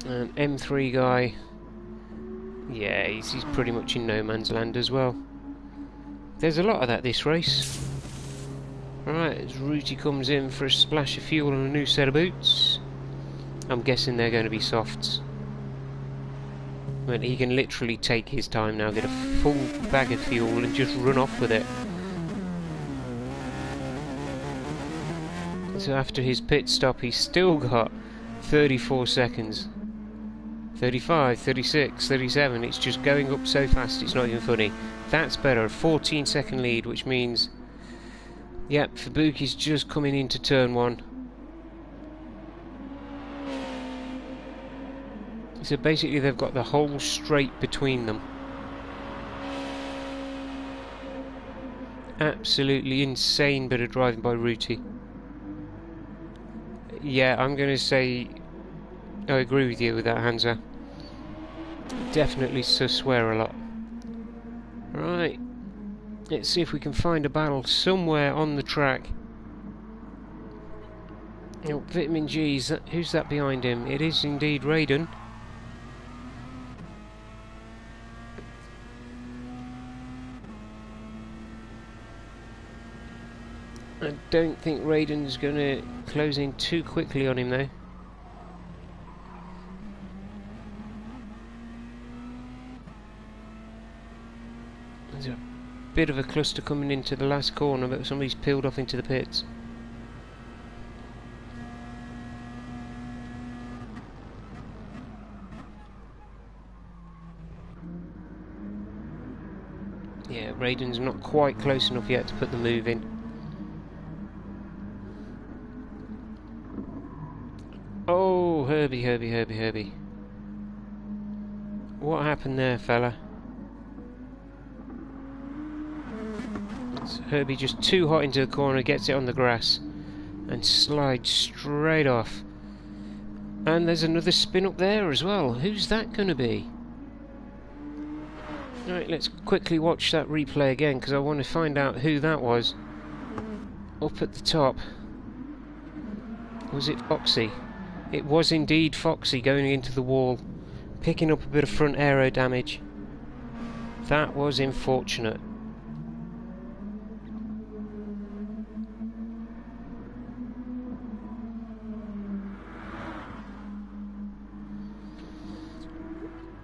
Speaker 1: And M3 guy... Yeah, he's pretty much in no man's land as well. There's a lot of that this race. Alright, as Rooty comes in for a splash of fuel and a new set of boots. I'm guessing they're going to be softs. But he can literally take his time now, get a full bag of fuel and just run off with it. So after his pit stop he's still got 34 seconds. 35, 36, 37, it's just going up so fast it's not even funny. That's better, a 14-second lead, which means... Yep, Fubuki's just coming into turn 1. So basically they've got the whole straight between them. Absolutely insane bit of driving by Rooty. Yeah, I'm going to say I agree with you with that, Hansa. Definitely swear a lot. Right, let's see if we can find a battle somewhere on the track. Oh, Vitamin G, who's that behind him? It is indeed Raiden. I don't think Raiden's going to close in too quickly on him though. There's a bit of a cluster coming into the last corner, but somebody's peeled off into the pits. Yeah, Raiden's not quite close enough yet to put the move in. Oh, Herbie. What happened there, fella? Herbie just too hot into the corner, gets it on the grass and slides straight off. And there's another spin up there as well. Who's that going to be? Alright, let's quickly watch that replay again because I want to find out who that was. Up at the top. Was it Foxy? It was indeed Foxy going into the wall, picking up a bit of front aero damage. That was unfortunate.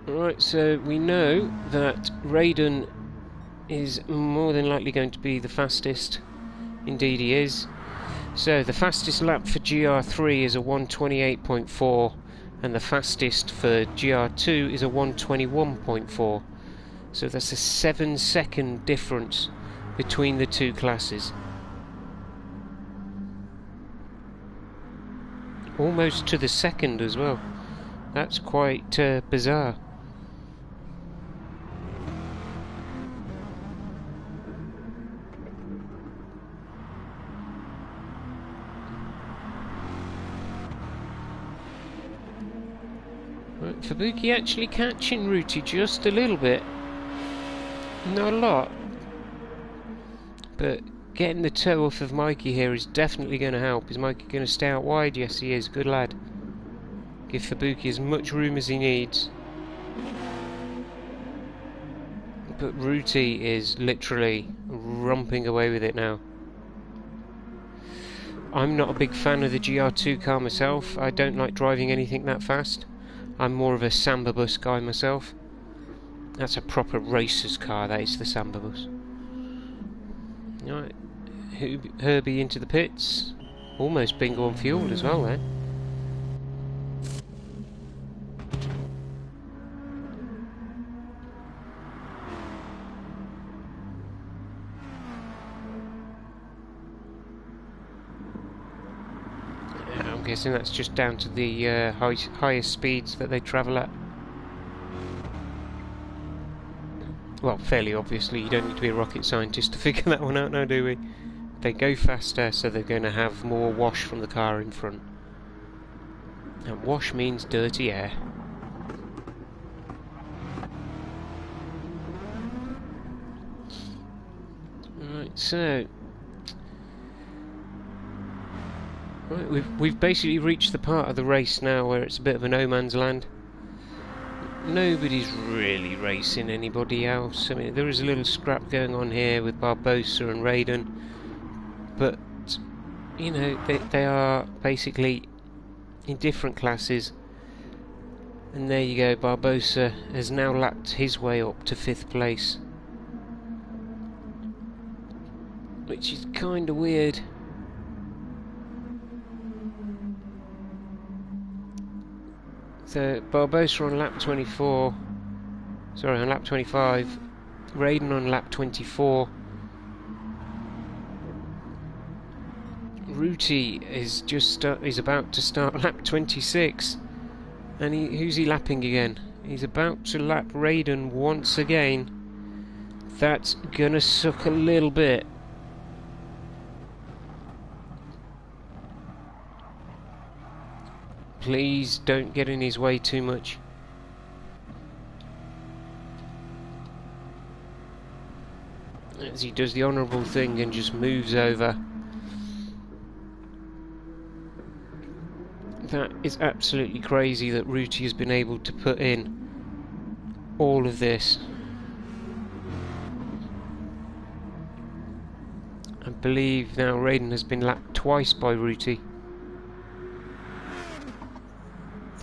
Speaker 1: Right, so we know that Raiden is more than likely going to be the fastest. Indeed he is. So the fastest lap for GR3 is a 1:28.4 and the fastest for GR2 is a 1:21.4. So that's a 7-second difference between the two classes. Almost to the second as well. That's quite bizarre. Right, Fubuki actually catching Rooty just a little bit. Not a lot. But getting the toe off of Mikey here is definitely going to help. Is Mikey going to stay out wide? Yes, he is. Good lad. Give Fubuki as much room as he needs. But Rooty is literally romping away with it now. I'm not a big fan of the GR2 car myself. I don't like driving anything that fast. I'm more of a Samba bus guy myself. That's a proper racer's car, that is the Samba bus. Right, Herbie into the pits. Almost bingo on fuel as well there. guessing that's just down to the highest speeds that they travel at. Well, fairly obviously, you don't need to be a rocket scientist to figure that one out now, do we? They go faster, so they're going to have more wash from the car in front. And wash means dirty air. Right, so... Right, we've basically reached the part of the race now where it's a bit of a no man's land. Nobody's really racing anybody else. I mean, there is a little scrap going on here with Barbosa and Raiden, but you know, they are basically in different classes. And there you go, Barbosa has now lapped his way up to 5th place, which is kind of weird. So Barbosa on lap 24, sorry, on lap 25, Raiden on lap 24. Ruti is is about to start lap 26, and who's he lapping again? He's about to lap Raiden once again. That's gonna suck a little bit. Please don't get in his way too much. As he does the honourable thing and just moves over. That is absolutely crazy that Ruti has been able to put in all of this. I believe now Raiden has been lapped twice by Ruti.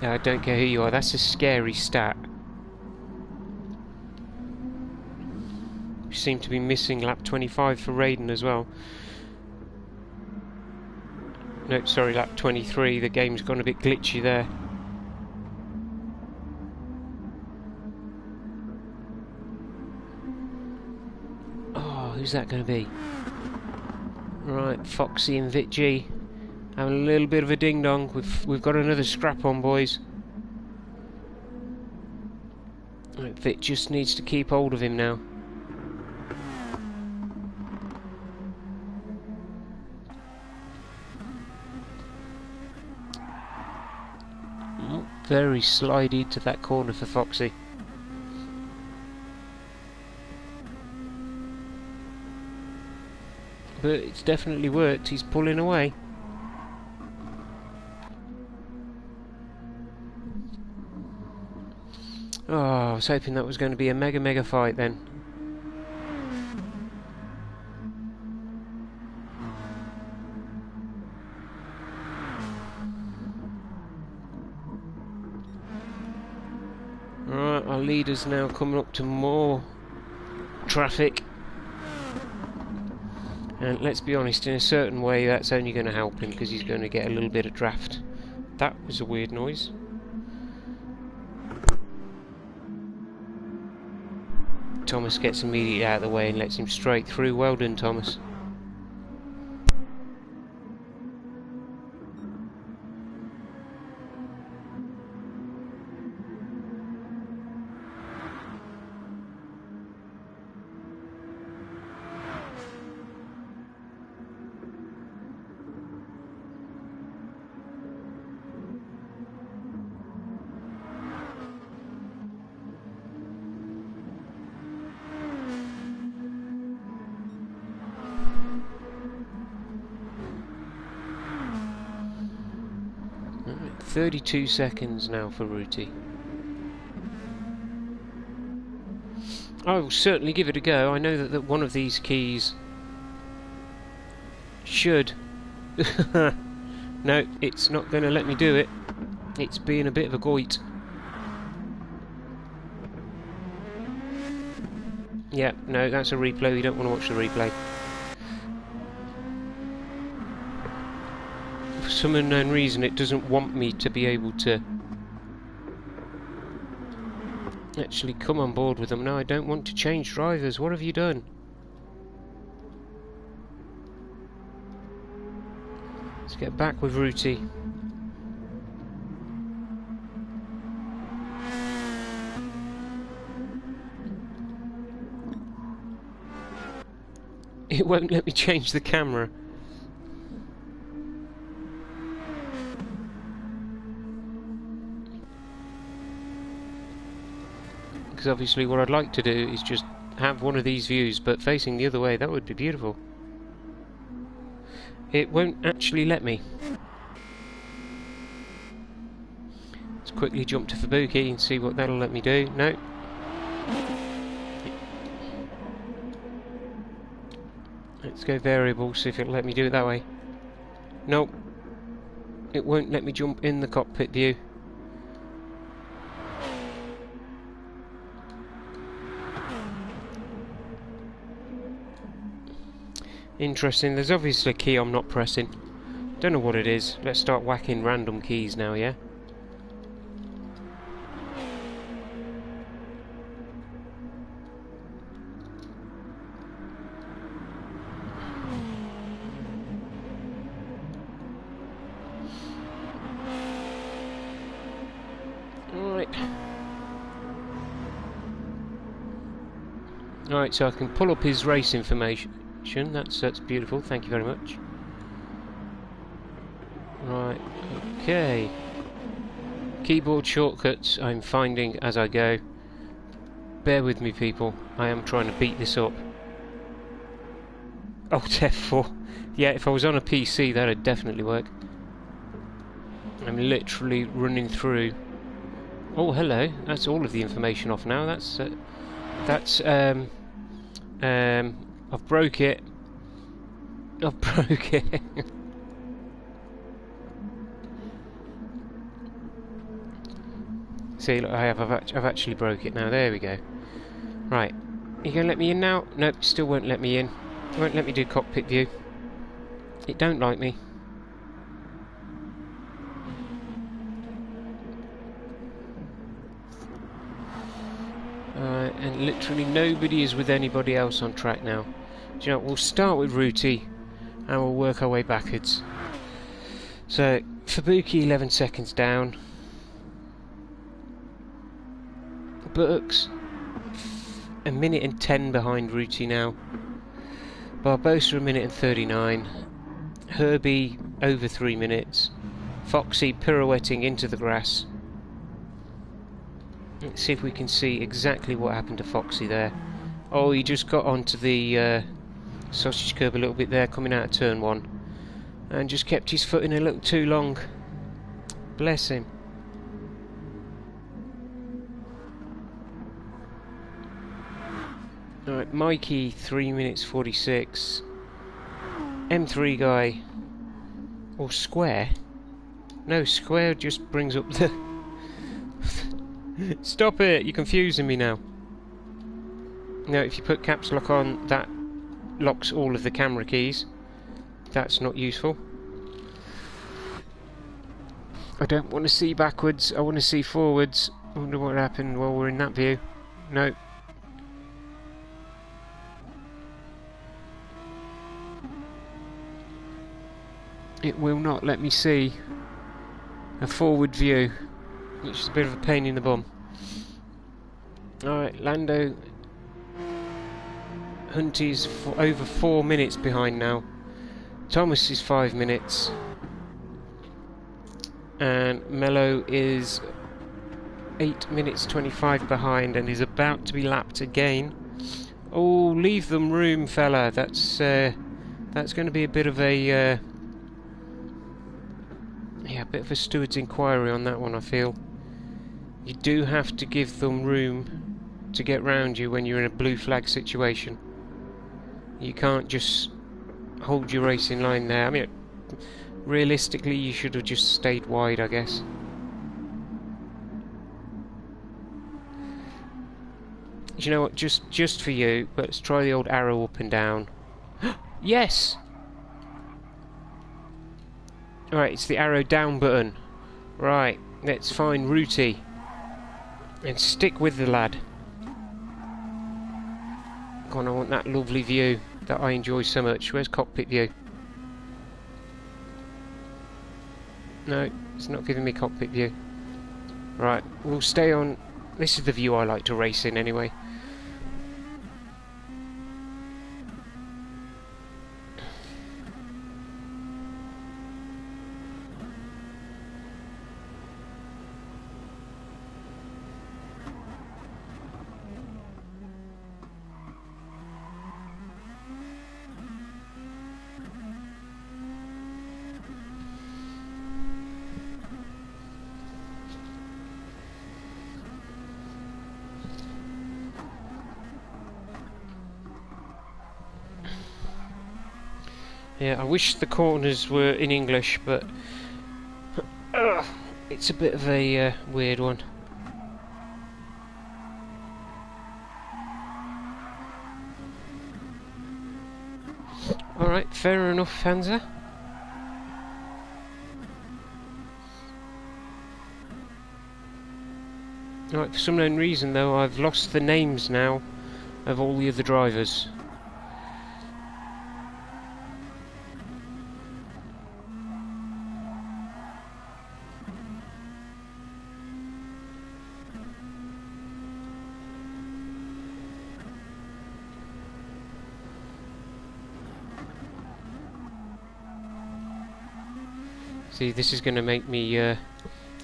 Speaker 1: I don't care who you are, that's a scary stat. We seem to be missing lap 25 for Raiden as well. No, sorry, lap 23, the game's gone a bit glitchy there. Oh, who's that going to be? Right, Foxy and Vitg. Having a little bit of a ding-dong. We've got another scrap on, boys. Right, Vit just needs to keep hold of him now. Oh, very slidey to that corner for Foxy. But it's definitely worked. He's pulling away. Oh, I was hoping that was going to be a mega fight then. Right, our leader's now coming up to more traffic. And let's be honest, in a certain way that's only going to help him because he's going to get a little bit of draft. That was a weird noise. Thomas gets immediately out of the way and lets him straight through. Well done, Thomas. Right, 32 seconds now for Ruti. I will certainly give it a go. I know that one of these keys should... No, it's not going to let me do it. It's being a bit of a goit. Yeah, no, that's a replay. We don't want to watch the replay. For some unknown reason, it doesn't want me to be able to actually come on board with them. No, I don't want to change drivers. What have you done? Let's get back with Ruti. It won't let me change the camera. Because obviously what I'd like to do is just have one of these views, but facing the other way. That would be beautiful. It won't actually let me. Let's quickly jump to Fubuki and see what that'll let me do. No. Let's go variable, see if it'll let me do it that way. Nope. It won't let me jump in the cockpit view. Interesting, there's obviously a key I'm not pressing. Don't know what it is. Let's start whacking random keys now, yeah? Alright. Alright, so I can pull up his race information. That's beautiful, thank you very much. Right, okay. Keyboard shortcuts I'm finding as I go. Bear with me, people. I am trying to beat this up. Alt F4. Yeah, if I was on a PC, that'd definitely work. I'm literally running through. Oh, hello. That's all of the information off now. I've broke it. I've broke it. See, look, I've actually broke it now. There we go. Right. You gonna let me in now? Nope, still won't let me in. It won't let me do cockpit view. It don't like me. And literally nobody is with anybody else on track now. Do you know, we'll start with Ruti and we'll work our way backwards. So, Fubuki 11 seconds down. Burks 1 minute and 10 behind Ruti now. Barbosa 1 minute and 39. Herbie over 3 minutes. Foxy pirouetting into the grass. Let's see if we can see exactly what happened to Foxy there. Oh, he just got onto the sausage curb a little bit there, coming out of turn 1. And just kept his foot in a little too long. Bless him. Alright, Mikey, 3 minutes 46. M3 guy. Or Square? No, Square just brings up the... Stop it! You're confusing me now. Now, if you put caps lock on, that locks all of the camera keys. That's not useful. I don't want to see backwards, I want to see forwards. I wonder what happened while we're in that view. No. It will not let me see a forward view, which is a bit of a pain in the bum. Alright, Lando Hunty's over 4 minutes behind now. Thomas is 5 minutes. And Mello is 8 minutes 25 behind and is about to be lapped again. Oh, leave them room, fella. That's going to be a bit of a yeah, a bit of a steward's inquiry on that one, I feel. You do have to give them room to get round you when you're in a blue flag situation. You can't just hold your racing line there. I mean, realistically, you should have just stayed wide, I guess. Do you know what? Just for you, let's try the old arrow up and down. Yes! Alright, it's the arrow down button. Right, let's find Ruti. And stick with the lad. Come on, I want that lovely view that I enjoy so much. Where's cockpit view? No, it's not giving me cockpit view. Right, we'll stay on... This is the view I like to race in anyway. Yeah, I wish the corners were in English, but it's a bit of a weird one. Alright, fair enough, Hansa. Right, for some known reason though, I've lost the names now of all the other drivers. See, this is going to make me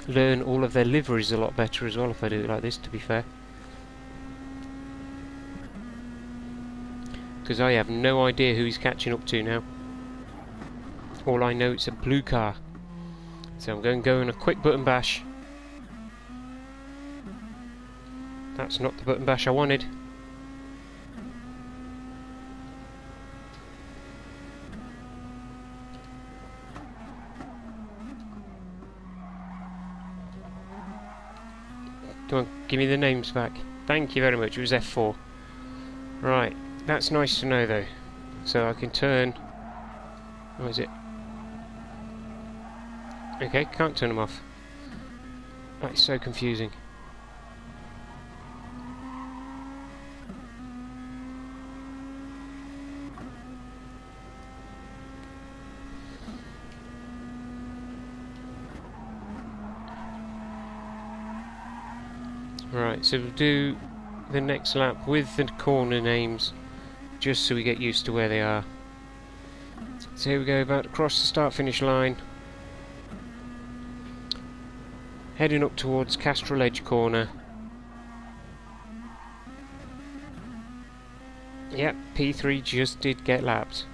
Speaker 1: learn all of their liveries a lot better as well if I do it like this, to be fair. Because I have no idea who he's catching up to now. All I know it's a blue car. So I'm going to go in a quick button bash. That's not the button bash I wanted. Come on, give me the names back. Thank you very much, it was F4. Right, that's nice to know though. So I can turn... What is it? Okay, can't turn them off. That's so confusing. Right, so we'll do the next lap with the corner names, just so we get used to where they are. So here we go, about to cross the start-finish line. Heading up towards Castrol Edge corner. Yep, P3 just did get lapped.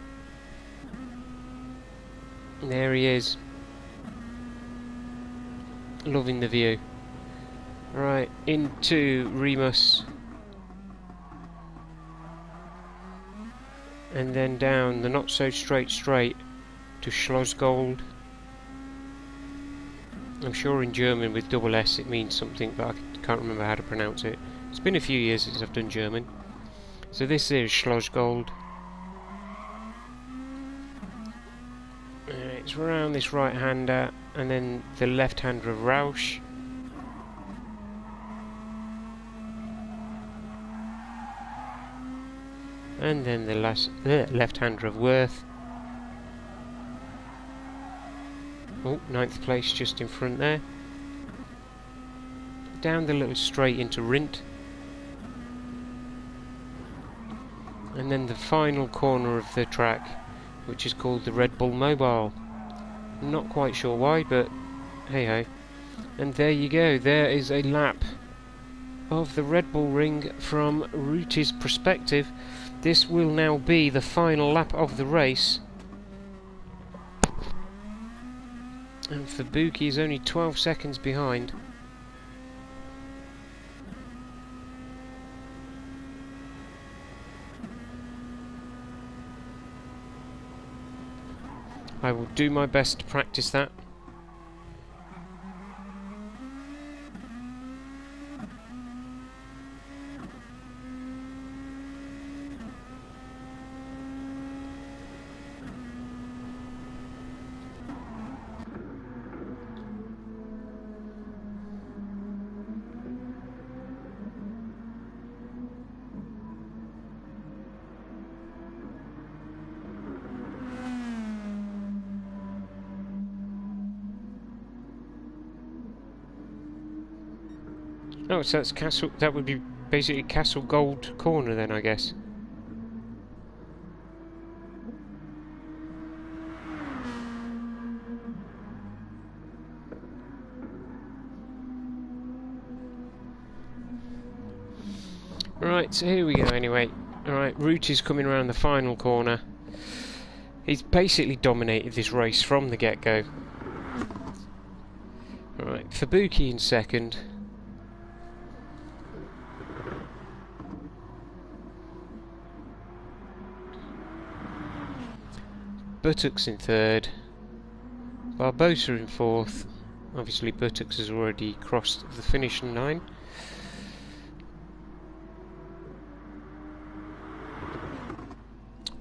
Speaker 1: There he is. Loving the view. Right, into Remus. And then down the not so straight to Schlossgold. I'm sure in German with double S it means something, but I can't remember how to pronounce it. It's been a few years since I've done German. So this is Schlossgold. It's around this right-hander, and then the left-hander of Rausch. And then the left-hander of Worth. Oh, 9th place just in front there. Down the little straight into Rindt. And then the final corner of the track, which is called the Red Bull Mobile. Not quite sure why, but hey-ho. And there you go, there is a lap of the Red Bull Ring from Ruti's perspective. This will now be the final lap of the race. And Fabuki is only 12 seconds behind. I will do my best to practice that. Oh, so that's Castle. That would be basically Castle Gold Corner then, I guess. Right, so here we go anyway. Alright, Root is coming around the final corner. He's basically dominated this race from the get-go. Alright, Fabuki in second. Buttocks in third, Barbosa in fourth. Obviously Buttocks has already crossed the finishing line.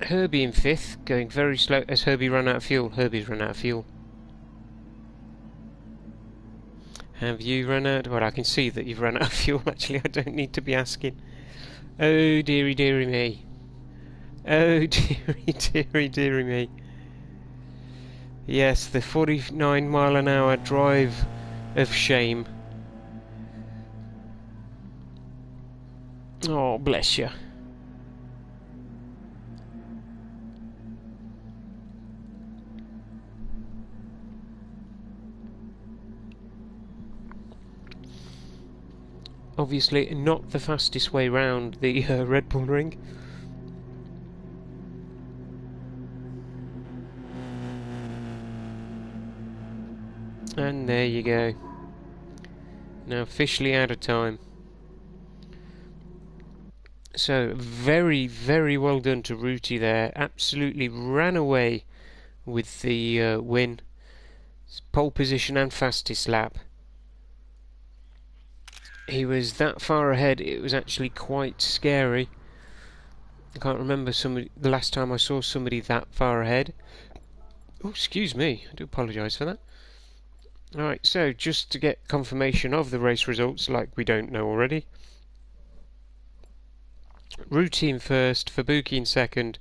Speaker 1: Herbie in fifth, going very slow as Herbie ran out of fuel. Herbie's run out of fuel. Have you run out? Well, I can see that you've run out of fuel, actually. I don't need to be asking. Oh, dearie, dearie me. Oh, dearie, dearie, dearie me. Yes, the 49-mile-an-hour drive of shame. Oh, bless you. Obviously not the fastest way round the Red Bull Ring. And there you go. Now officially out of time. So very, very well done to Ruti there. Absolutely ran away with the win. Pole position and fastest lap. He was that far ahead, it was actually quite scary. I can't remember the last time I saw somebody that far ahead. Oh, excuse me, I do apologise for that. Alright, so just to get confirmation of the race results, like we don't know already. Ruti in first, Fabuki in second,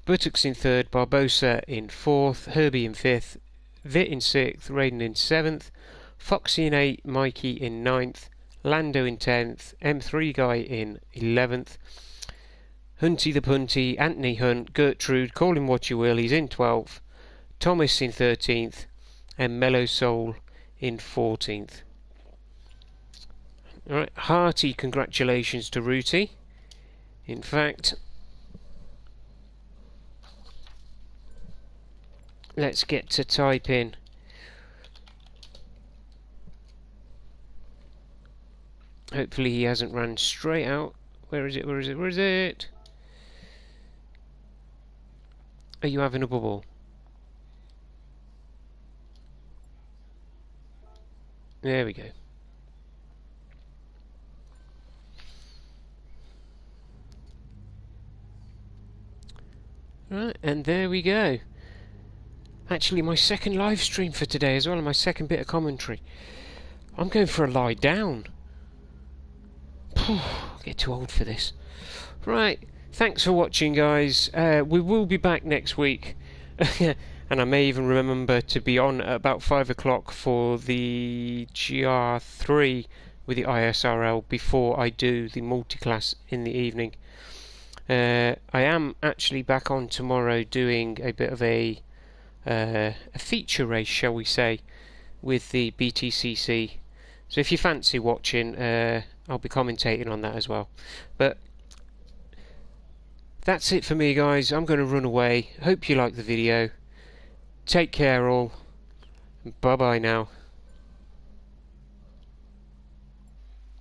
Speaker 1: Buttocks in third, Barbosa in fourth, Herbie in fifth, Vit in sixth, Raiden in seventh, Foxy in 8th, Mikey in 9th, Lando in 10th, M3 Guy in 11th, Hunty the Punty, Anthony Hunt, Gertrude, call him what you will, he's in 12th, Thomas in 13th, and Mellow Soul in 14th. Alright, hearty congratulations to Ruti. In fact, let's get to type in. Hopefully he hasn't run straight out. Where is it? Where is it? Where is it? Are you having a bubble? There we go. Right, and there we go. Actually, my second live stream for today as well, and my second bit of commentary. I'm going for a lie down. I get too old for this. Right, thanks for watching, guys. We will be back next week. And I may even remember to be on at about 5 o'clock for the GR3 with the ISRL before I do the multi-class in the evening. I am actually back on tomorrow doing a bit of a feature race, shall we say, with the BTCC. So if you fancy watching, I'll be commentating on that as well. But that's it for me, guys. I'm going to run away. Hope you liked the video. Take care all. Bye bye now.